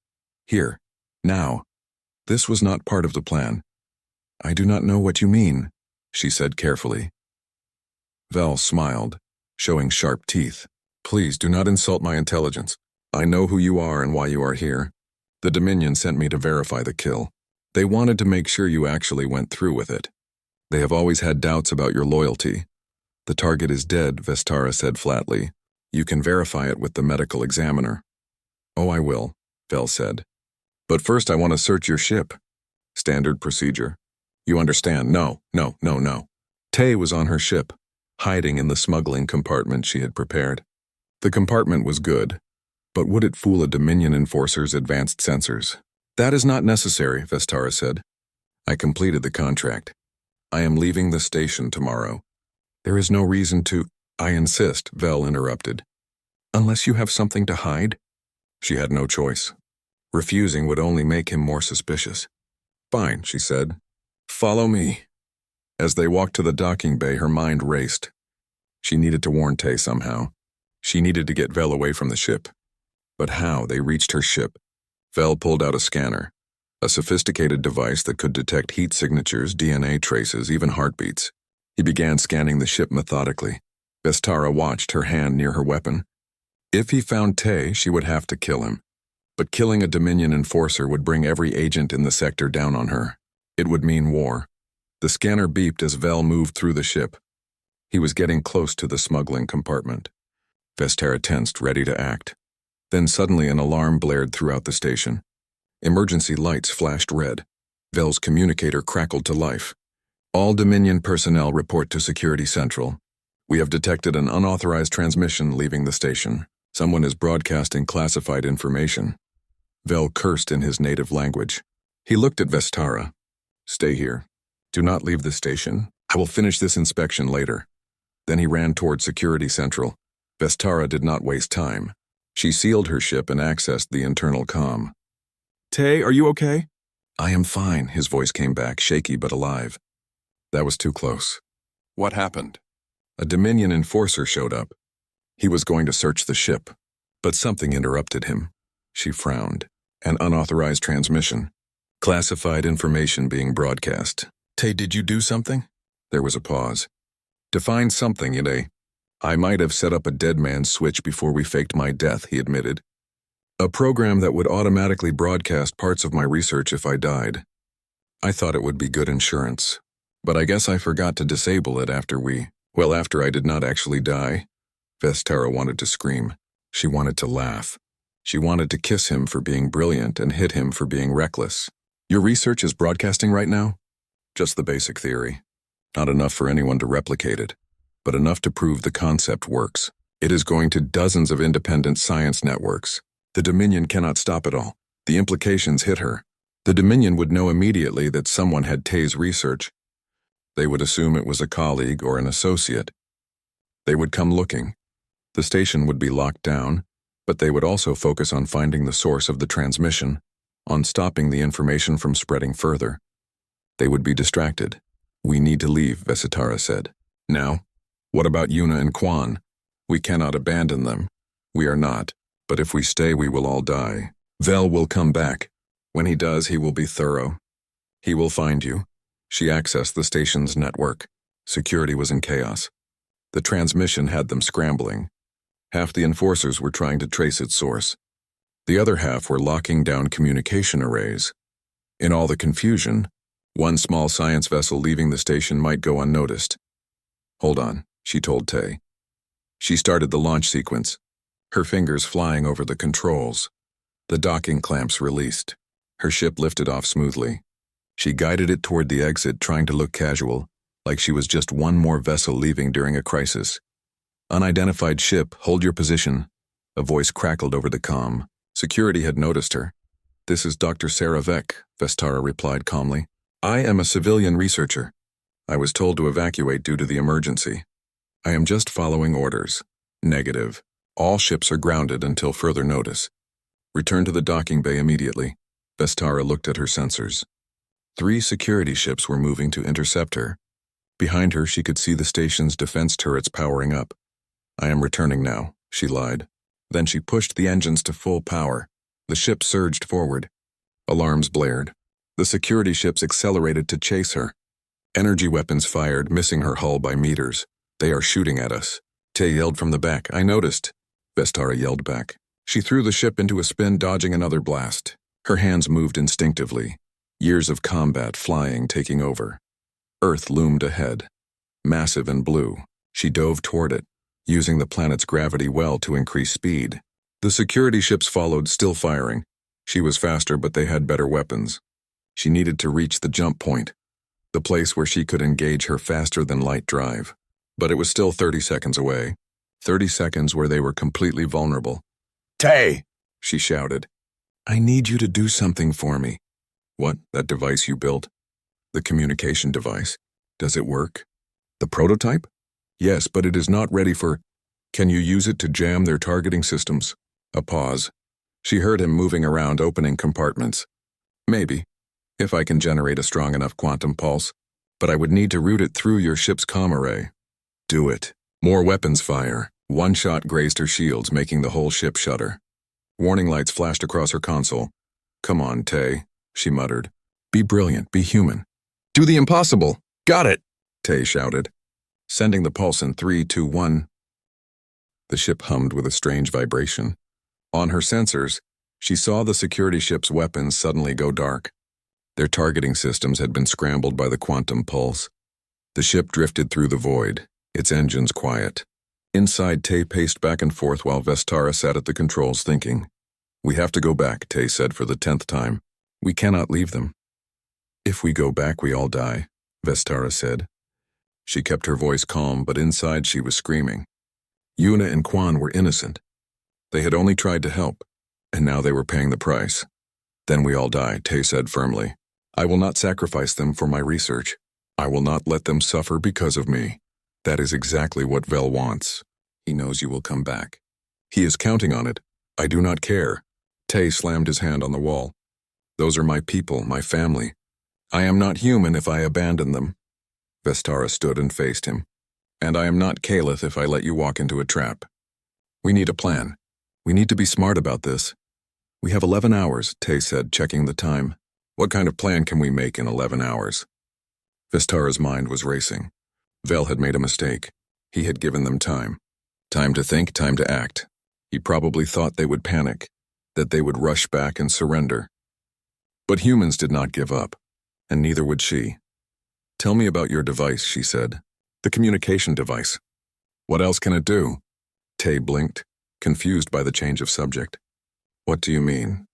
Here. Now. This was not part of the plan." "I do not know what you mean," she said carefully. Vel smiled, showing sharp teeth. "Please do not insult my intelligence. I know who you are and why you are here. The Dominion sent me to verify the kill. They wanted to make sure you actually went through with it. They have always had doubts about your loyalty. The target is dead," Vestara said flatly. "You can verify it with the medical examiner." "Oh, I will," Vel said. "But first I want to search your ship." "Standard procedure. You understand?" No. Tay was on her ship, hiding in the smuggling compartment she had prepared. The compartment was good, but would it fool a Dominion enforcer's advanced sensors? "That is not necessary," Vestara said. "I completed the contract. I am leaving the station tomorrow. There is no reason to—" "I insist," Vel interrupted. "Unless you have something to hide?" She had no choice. Refusing would only make him more suspicious. "Fine," she said. "Follow me." As they walked to the docking bay, her mind raced. She needed to warn Tay somehow. She needed to get Vel away from the ship. But how? They reached her ship. Vel pulled out a scanner, a sophisticated device that could detect heat signatures, DNA traces, even heartbeats. He began scanning the ship methodically. Vestara watched, her hand near her weapon. If he found Tay, she would have to kill him. But killing a Dominion enforcer would bring every agent in the sector down on her. It would mean war. The scanner beeped as Vel moved through the ship. He was getting close to the smuggling compartment. Vestara tensed, ready to act. Then suddenly an alarm blared throughout the station. Emergency lights flashed red. Vel's communicator crackled to life. "All Dominion personnel report to Security Central. We have detected an unauthorized transmission leaving the station. Someone is broadcasting classified information." Vel cursed in his native language. He looked at Vestara. "Stay here. Do not leave the station. I will finish this inspection later." Then he ran toward Security Central. Vestara did not waste time. She sealed her ship and accessed the internal comm. "Tay, are you okay?" "I am fine," his voice came back, shaky but alive. "That was too close." "What happened?" "A Dominion enforcer showed up. He was going to search the ship, but something interrupted him. She frowned. An unauthorized transmission. Classified information being broadcast. Tay, did you do something? There was a pause. Define something, Yade. I might have set up a dead man's switch before we faked my death, he admitted. A program that would automatically broadcast parts of my research if I died. I thought it would be good insurance, but I guess I forgot to disable it after I did not actually die. Vestara wanted to scream. She wanted to laugh. She wanted to kiss him for being brilliant and hit him for being reckless. Your research is broadcasting right now? Just the basic theory. Not enough for anyone to replicate it, but enough to prove the concept works. It is going to dozens of independent science networks. The Dominion cannot stop it all. The implications hit her. The Dominion would know immediately that someone had Tay's research. They would assume it was a colleague or an associate. They would come looking. The station would be locked down, but they would also focus on finding the source of the transmission, on stopping the information from spreading further. They would be distracted. We need to leave, Vesitara said. Now? What about Yuna and Quan? We cannot abandon them. We are not, but if we stay we will all die. Vel will come back. When he does, he will be thorough. He will find you. She accessed the station's network. Security was in chaos. The transmission had them scrambling. Half the enforcers were trying to trace its source. The other half were locking down communication arrays. In all the confusion, one small science vessel leaving the station might go unnoticed. Hold on, she told Tay. She started the launch sequence, her fingers flying over the controls. The docking clamps released. Her ship lifted off smoothly. She guided it toward the exit, trying to look casual, like she was just one more vessel leaving during a crisis. Unidentified ship, hold your position. A voice crackled over the comm. Security had noticed her. This is Dr. Sarah Vec, Vestara replied calmly. I am a civilian researcher. I was told to evacuate due to the emergency. I am just following orders. Negative. All ships are grounded until further notice. Return to the docking bay immediately. Vestara looked at her sensors. 3 security ships were moving to intercept her. Behind her, she could see the station's defense turrets powering up. I am returning now, she lied. Then she pushed the engines to full power. The ship surged forward. Alarms blared. The security ships accelerated to chase her. Energy weapons fired, missing her hull by meters. They are shooting at us. Tay yelled from the back. I noticed. Vestara yelled back. She threw the ship into a spin, dodging another blast. Her hands moved instinctively. Years of combat, flying, taking over. Earth loomed ahead. Massive and blue. She dove toward it, using the planet's gravity well to increase speed. The security ships followed, still firing. She was faster, but they had better weapons. She needed to reach the jump point, the place where she could engage her faster-than-light drive. But it was still 30 seconds away. 30 seconds where they were completely vulnerable. Tay! She shouted. I need you to do something for me. What, that device you built? The communication device. Does it work? The prototype? Yes, but it is not ready for... Can you use it to jam their targeting systems? A pause. She heard him moving around, opening compartments. Maybe, if I can generate a strong enough quantum pulse, but I would need to route it through your ship's comm array. Do it. More weapons fire. One shot grazed her shields, making the whole ship shudder. Warning lights flashed across her console. Come on, Tay, she muttered. Be brilliant, be human. Do the impossible. Got it, Tay shouted. Sending the pulse in 3, 2, 1. The ship hummed with a strange vibration. On her sensors, she saw the security ship's weapons suddenly go dark. Their targeting systems had been scrambled by the quantum pulse. The ship drifted through the void, its engines quiet. Inside, Tay paced back and forth while Vestara sat at the controls thinking. We have to go back, Tay said for the 10th time. We cannot leave them. If we go back, we all die, Vestara said. She kept her voice calm, but inside she was screaming. Yuna and Quan were innocent. They had only tried to help, and now they were paying the price. Then we all die, Tay said firmly. I will not sacrifice them for my research. I will not let them suffer because of me. That is exactly what Vel wants. He knows you will come back. He is counting on it. I do not care. Tay slammed his hand on the wall. Those are my people, my family. I am not human if I abandon them. Vestara stood and faced him. And I am not Caliph if I let you walk into a trap. We need a plan. We need to be smart about this. We have 11 hours, Tay said, checking the time. What kind of plan can we make in 11 hours? Vistara's mind was racing. Vel had made a mistake. He had given them time. Time to think, time to act. He probably thought they would panic, that they would rush back and surrender. But humans did not give up, and neither would she. Tell me about your device, she said. The communication device. What else can it do? Tay blinked, confused by the change of subject. What do you mean?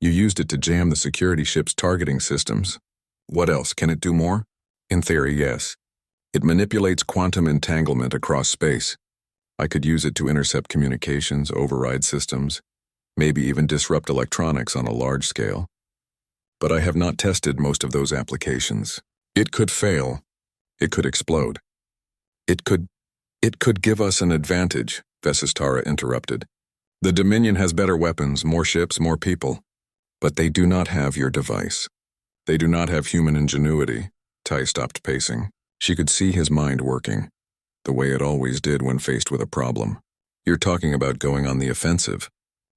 You used it to jam the security ship's targeting systems. What else? Can it do more? In theory, yes. It manipulates quantum entanglement across space. I could use it to intercept communications, override systems, maybe even disrupt electronics on a large scale. But I have not tested most of those applications. It could fail. It could explode. It could give us an advantage, Vesistara interrupted. The Dominion has better weapons, more ships, more people. But they do not have your device. They do not have human ingenuity. Tai stopped pacing. She could see his mind working, the way it always did when faced with a problem. You're talking about going on the offensive,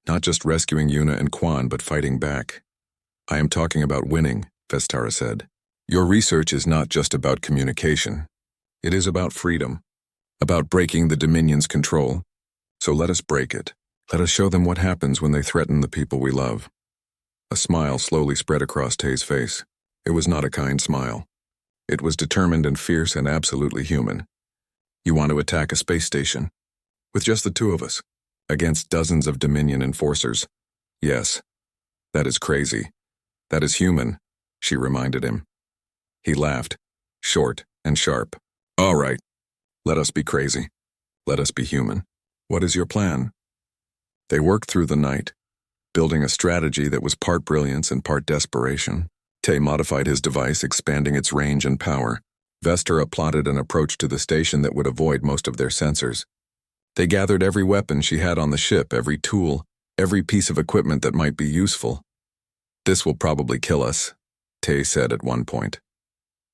not just rescuing Yuna and Quan, but fighting back. I am talking about winning, Vestara said. Your research is not just about communication. It is about freedom, about breaking the Dominion's control. So let us break it. Let us show them what happens when they threaten the people we love. A smile slowly spread across Tay's face. It was not a kind smile. It was determined and fierce and absolutely human. You want to attack a space station? With just the two of us, against dozens of Dominion enforcers? Yes. That is crazy. That is human, she reminded him. He laughed, short and sharp. All right. Let us be crazy. Let us be human. What is your plan? They worked through the night, building a strategy that was part brilliance and part desperation. Tay modified his device, expanding its range and power. Vestera plotted an approach to the station that would avoid most of their sensors. They gathered every weapon she had on the ship, every tool, every piece of equipment that might be useful. This will probably kill us, Tay said at one point.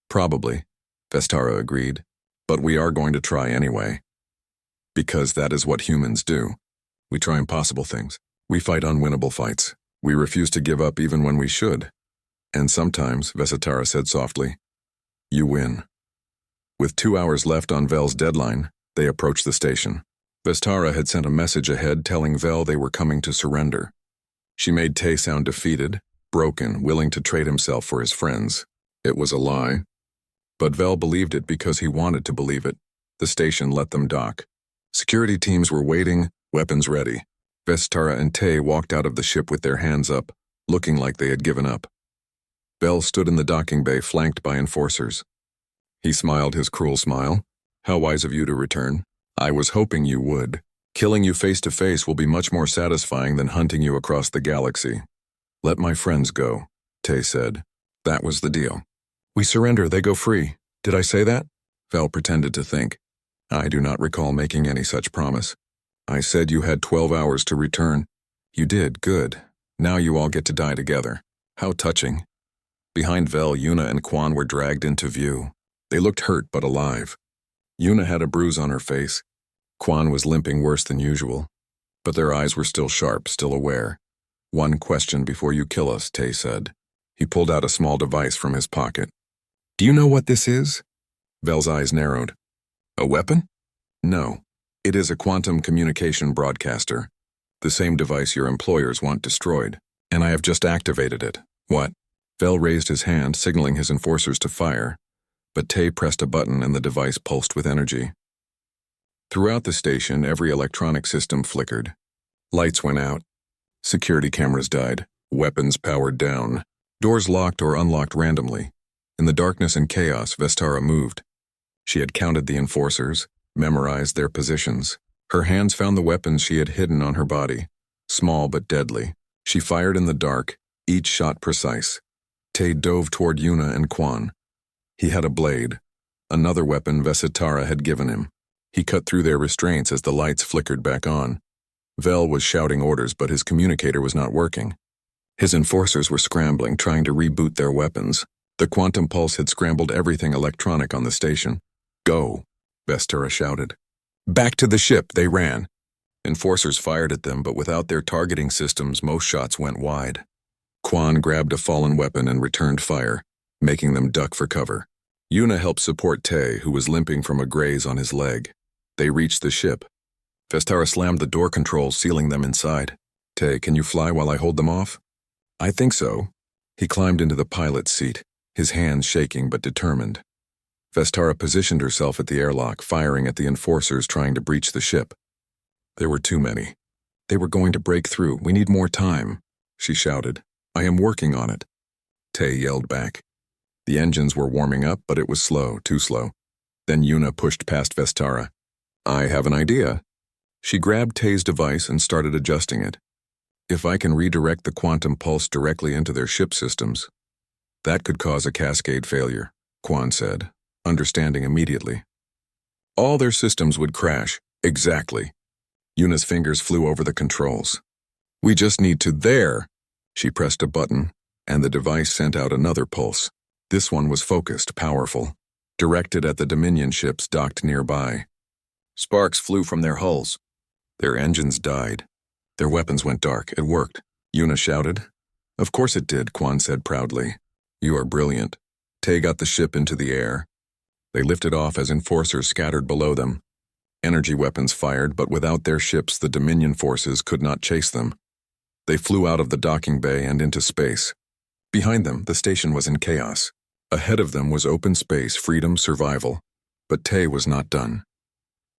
Probably, Vestara agreed, but we are going to try anyway. Because that is what humans do. We try impossible things. We fight unwinnable fights. We refuse to give up even when we should. And sometimes, Vesitara said softly, you win. With 2 hours left on Vel's deadline, they approached the station. Vestara had sent a message ahead telling Vel they were coming to surrender. She made Tay sound defeated, broken, willing to trade himself for his friends. It was a lie. But Vel believed it because he wanted to believe it. The station let them dock. Security teams were waiting, weapons ready. Vestara and Tay walked out of the ship with their hands up, looking like they had given up. Vel stood in the docking bay flanked by enforcers. He smiled his cruel smile. How wise of you to return. I was hoping you would. Killing you face to face will be much more satisfying than hunting you across the galaxy. Let my friends go, Tay said. That was the deal. We surrender, they go free. Did I say that? Vel pretended to think. I do not recall making any such promise. I said you had 12 hours to return. You did, good. Now you all get to die together. How touching. Behind Vel, Yuna and Quan were dragged into view. They looked hurt but alive. Yuna had a bruise on her face. Quan was limping worse than usual. But their eyes were still sharp, still aware. One question before you kill us, Tay said. He pulled out a small device from his pocket. Do you know what this is? Vel's eyes narrowed. A weapon? No. It is a quantum communication broadcaster. The same device your employers want destroyed. And I have just activated it. What? Vel raised his hand, signaling his enforcers to fire, but Tay pressed a button and the device pulsed with energy. Throughout the station, every electronic system flickered. Lights went out. Security cameras died. Weapons powered down. Doors locked or unlocked randomly. In the darkness and chaos, Vestara moved. She had counted the enforcers, memorized their positions. Her hands found the weapons she had hidden on her body. Small but deadly. She fired in the dark, each shot precise. Tay dove toward Yuna and Quan. He had a blade, another weapon Vesitara had given him. He cut through their restraints as the lights flickered back on. Vel was shouting orders, but his communicator was not working. His enforcers were scrambling, trying to reboot their weapons. The quantum pulse had scrambled everything electronic on the station. Go, Vestara shouted. Back to the ship, they ran. Enforcers fired at them, but without their targeting systems, most shots went wide. Quan grabbed a fallen weapon and returned fire, making them duck for cover. Yuna helped support Tay, who was limping from a graze on his leg. They reached the ship. Vestara slammed the door controls, sealing them inside. Tay, can you fly while I hold them off? I think so. He climbed into the pilot's seat, his hands shaking but determined. Vestara positioned herself at the airlock, firing at the enforcers trying to breach the ship. There were too many. They were going to break through. We need more time, she shouted. I am working on it. Tay yelled back. The engines were warming up, but it was slow, too slow. Then Yuna pushed past Vestara. I have an idea. She grabbed Tay's device and started adjusting it. If I can redirect the quantum pulse directly into their ship systems, that could cause a cascade failure, Quan said, understanding immediately. All their systems would crash. Exactly. Yuna's fingers flew over the controls. We just need to there. She pressed a button, and the device sent out another pulse. This one was focused, powerful, directed at the Dominion ships docked nearby. Sparks flew from their hulls. Their engines died. Their weapons went dark. It worked, Yuna shouted. Of course it did, Quan said proudly. You are brilliant. Tay got the ship into the air. They lifted off as enforcers scattered below them. Energy weapons fired, but without their ships, the Dominion forces could not chase them. They flew out of the docking bay and into space. Behind them, the station was in chaos. Ahead of them was open space, freedom, survival. But Tay was not done.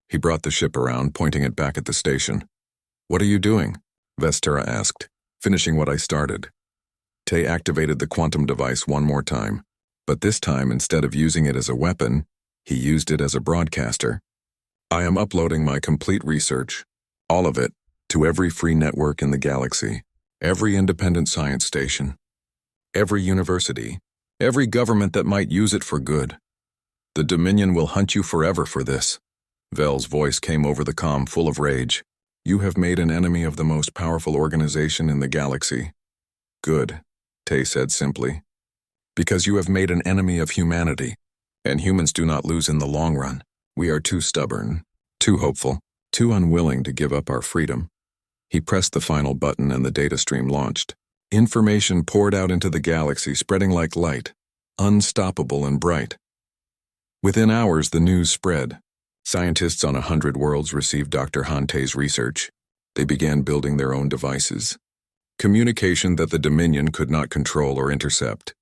He brought the ship around, pointing it back at the station. What are you doing? Vestara asked, finishing what I started. Tay activated the quantum device one more time, but this time, instead of using it as a weapon, he used it as a broadcaster. I am uploading my complete research, all of it, to every free network in the galaxy, every independent science station, every university, every government that might use it for good. The Dominion will hunt you forever for this. Vel's voice came over the comm, full of rage. You have made an enemy of the most powerful organization in the galaxy. Good, Tay said simply. Because you have made an enemy of humanity, and humans do not lose in the long run. We are too stubborn, too hopeful, too unwilling to give up our freedom. He pressed the final button and the data stream launched. Information poured out into the galaxy, spreading like light, unstoppable and bright. Within hours, the news spread. Scientists on 100 worlds received Dr. Hante's research. They began building their own devices. Communication that the Dominion could not control or intercept.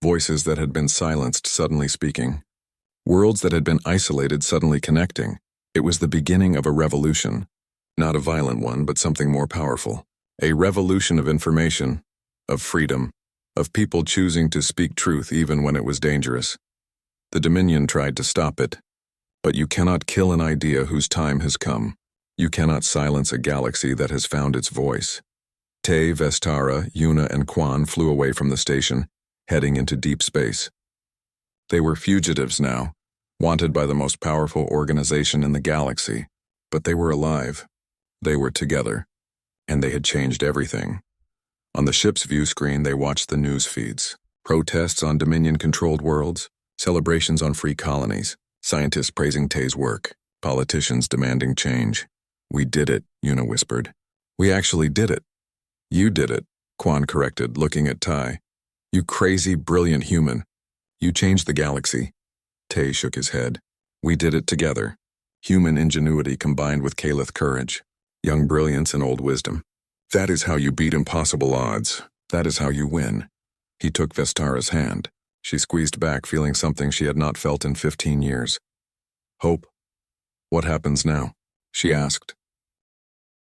Voices that had been silenced suddenly speaking. Worlds that had been isolated suddenly connecting. It was the beginning of a revolution. Not a violent one, but something more powerful. A revolution of information, of freedom, of people choosing to speak truth even when it was dangerous. The Dominion tried to stop it. But you cannot kill an idea whose time has come. You cannot silence a galaxy that has found its voice. Tay, Vestara, Yuna, and Quan flew away from the station, heading into deep space. They were fugitives now, wanted by the most powerful organization in the galaxy. But they were alive. They were together. And they had changed everything. On the ship's view screen, they watched the news feeds. Protests on Dominion-controlled worlds, celebrations on free colonies. Scientists praising Tay's work, politicians demanding change. We did it, Yuna whispered. We actually did it. You did it, Quan corrected, looking at Tay. You crazy, brilliant human. You changed the galaxy. Tay shook his head. We did it together. Human ingenuity combined with Kalith courage. Young brilliance and old wisdom. That is how you beat impossible odds. That is how you win. He took Vestara's hand. She squeezed back, feeling something she had not felt in 15 years. Hope. What happens now? She asked.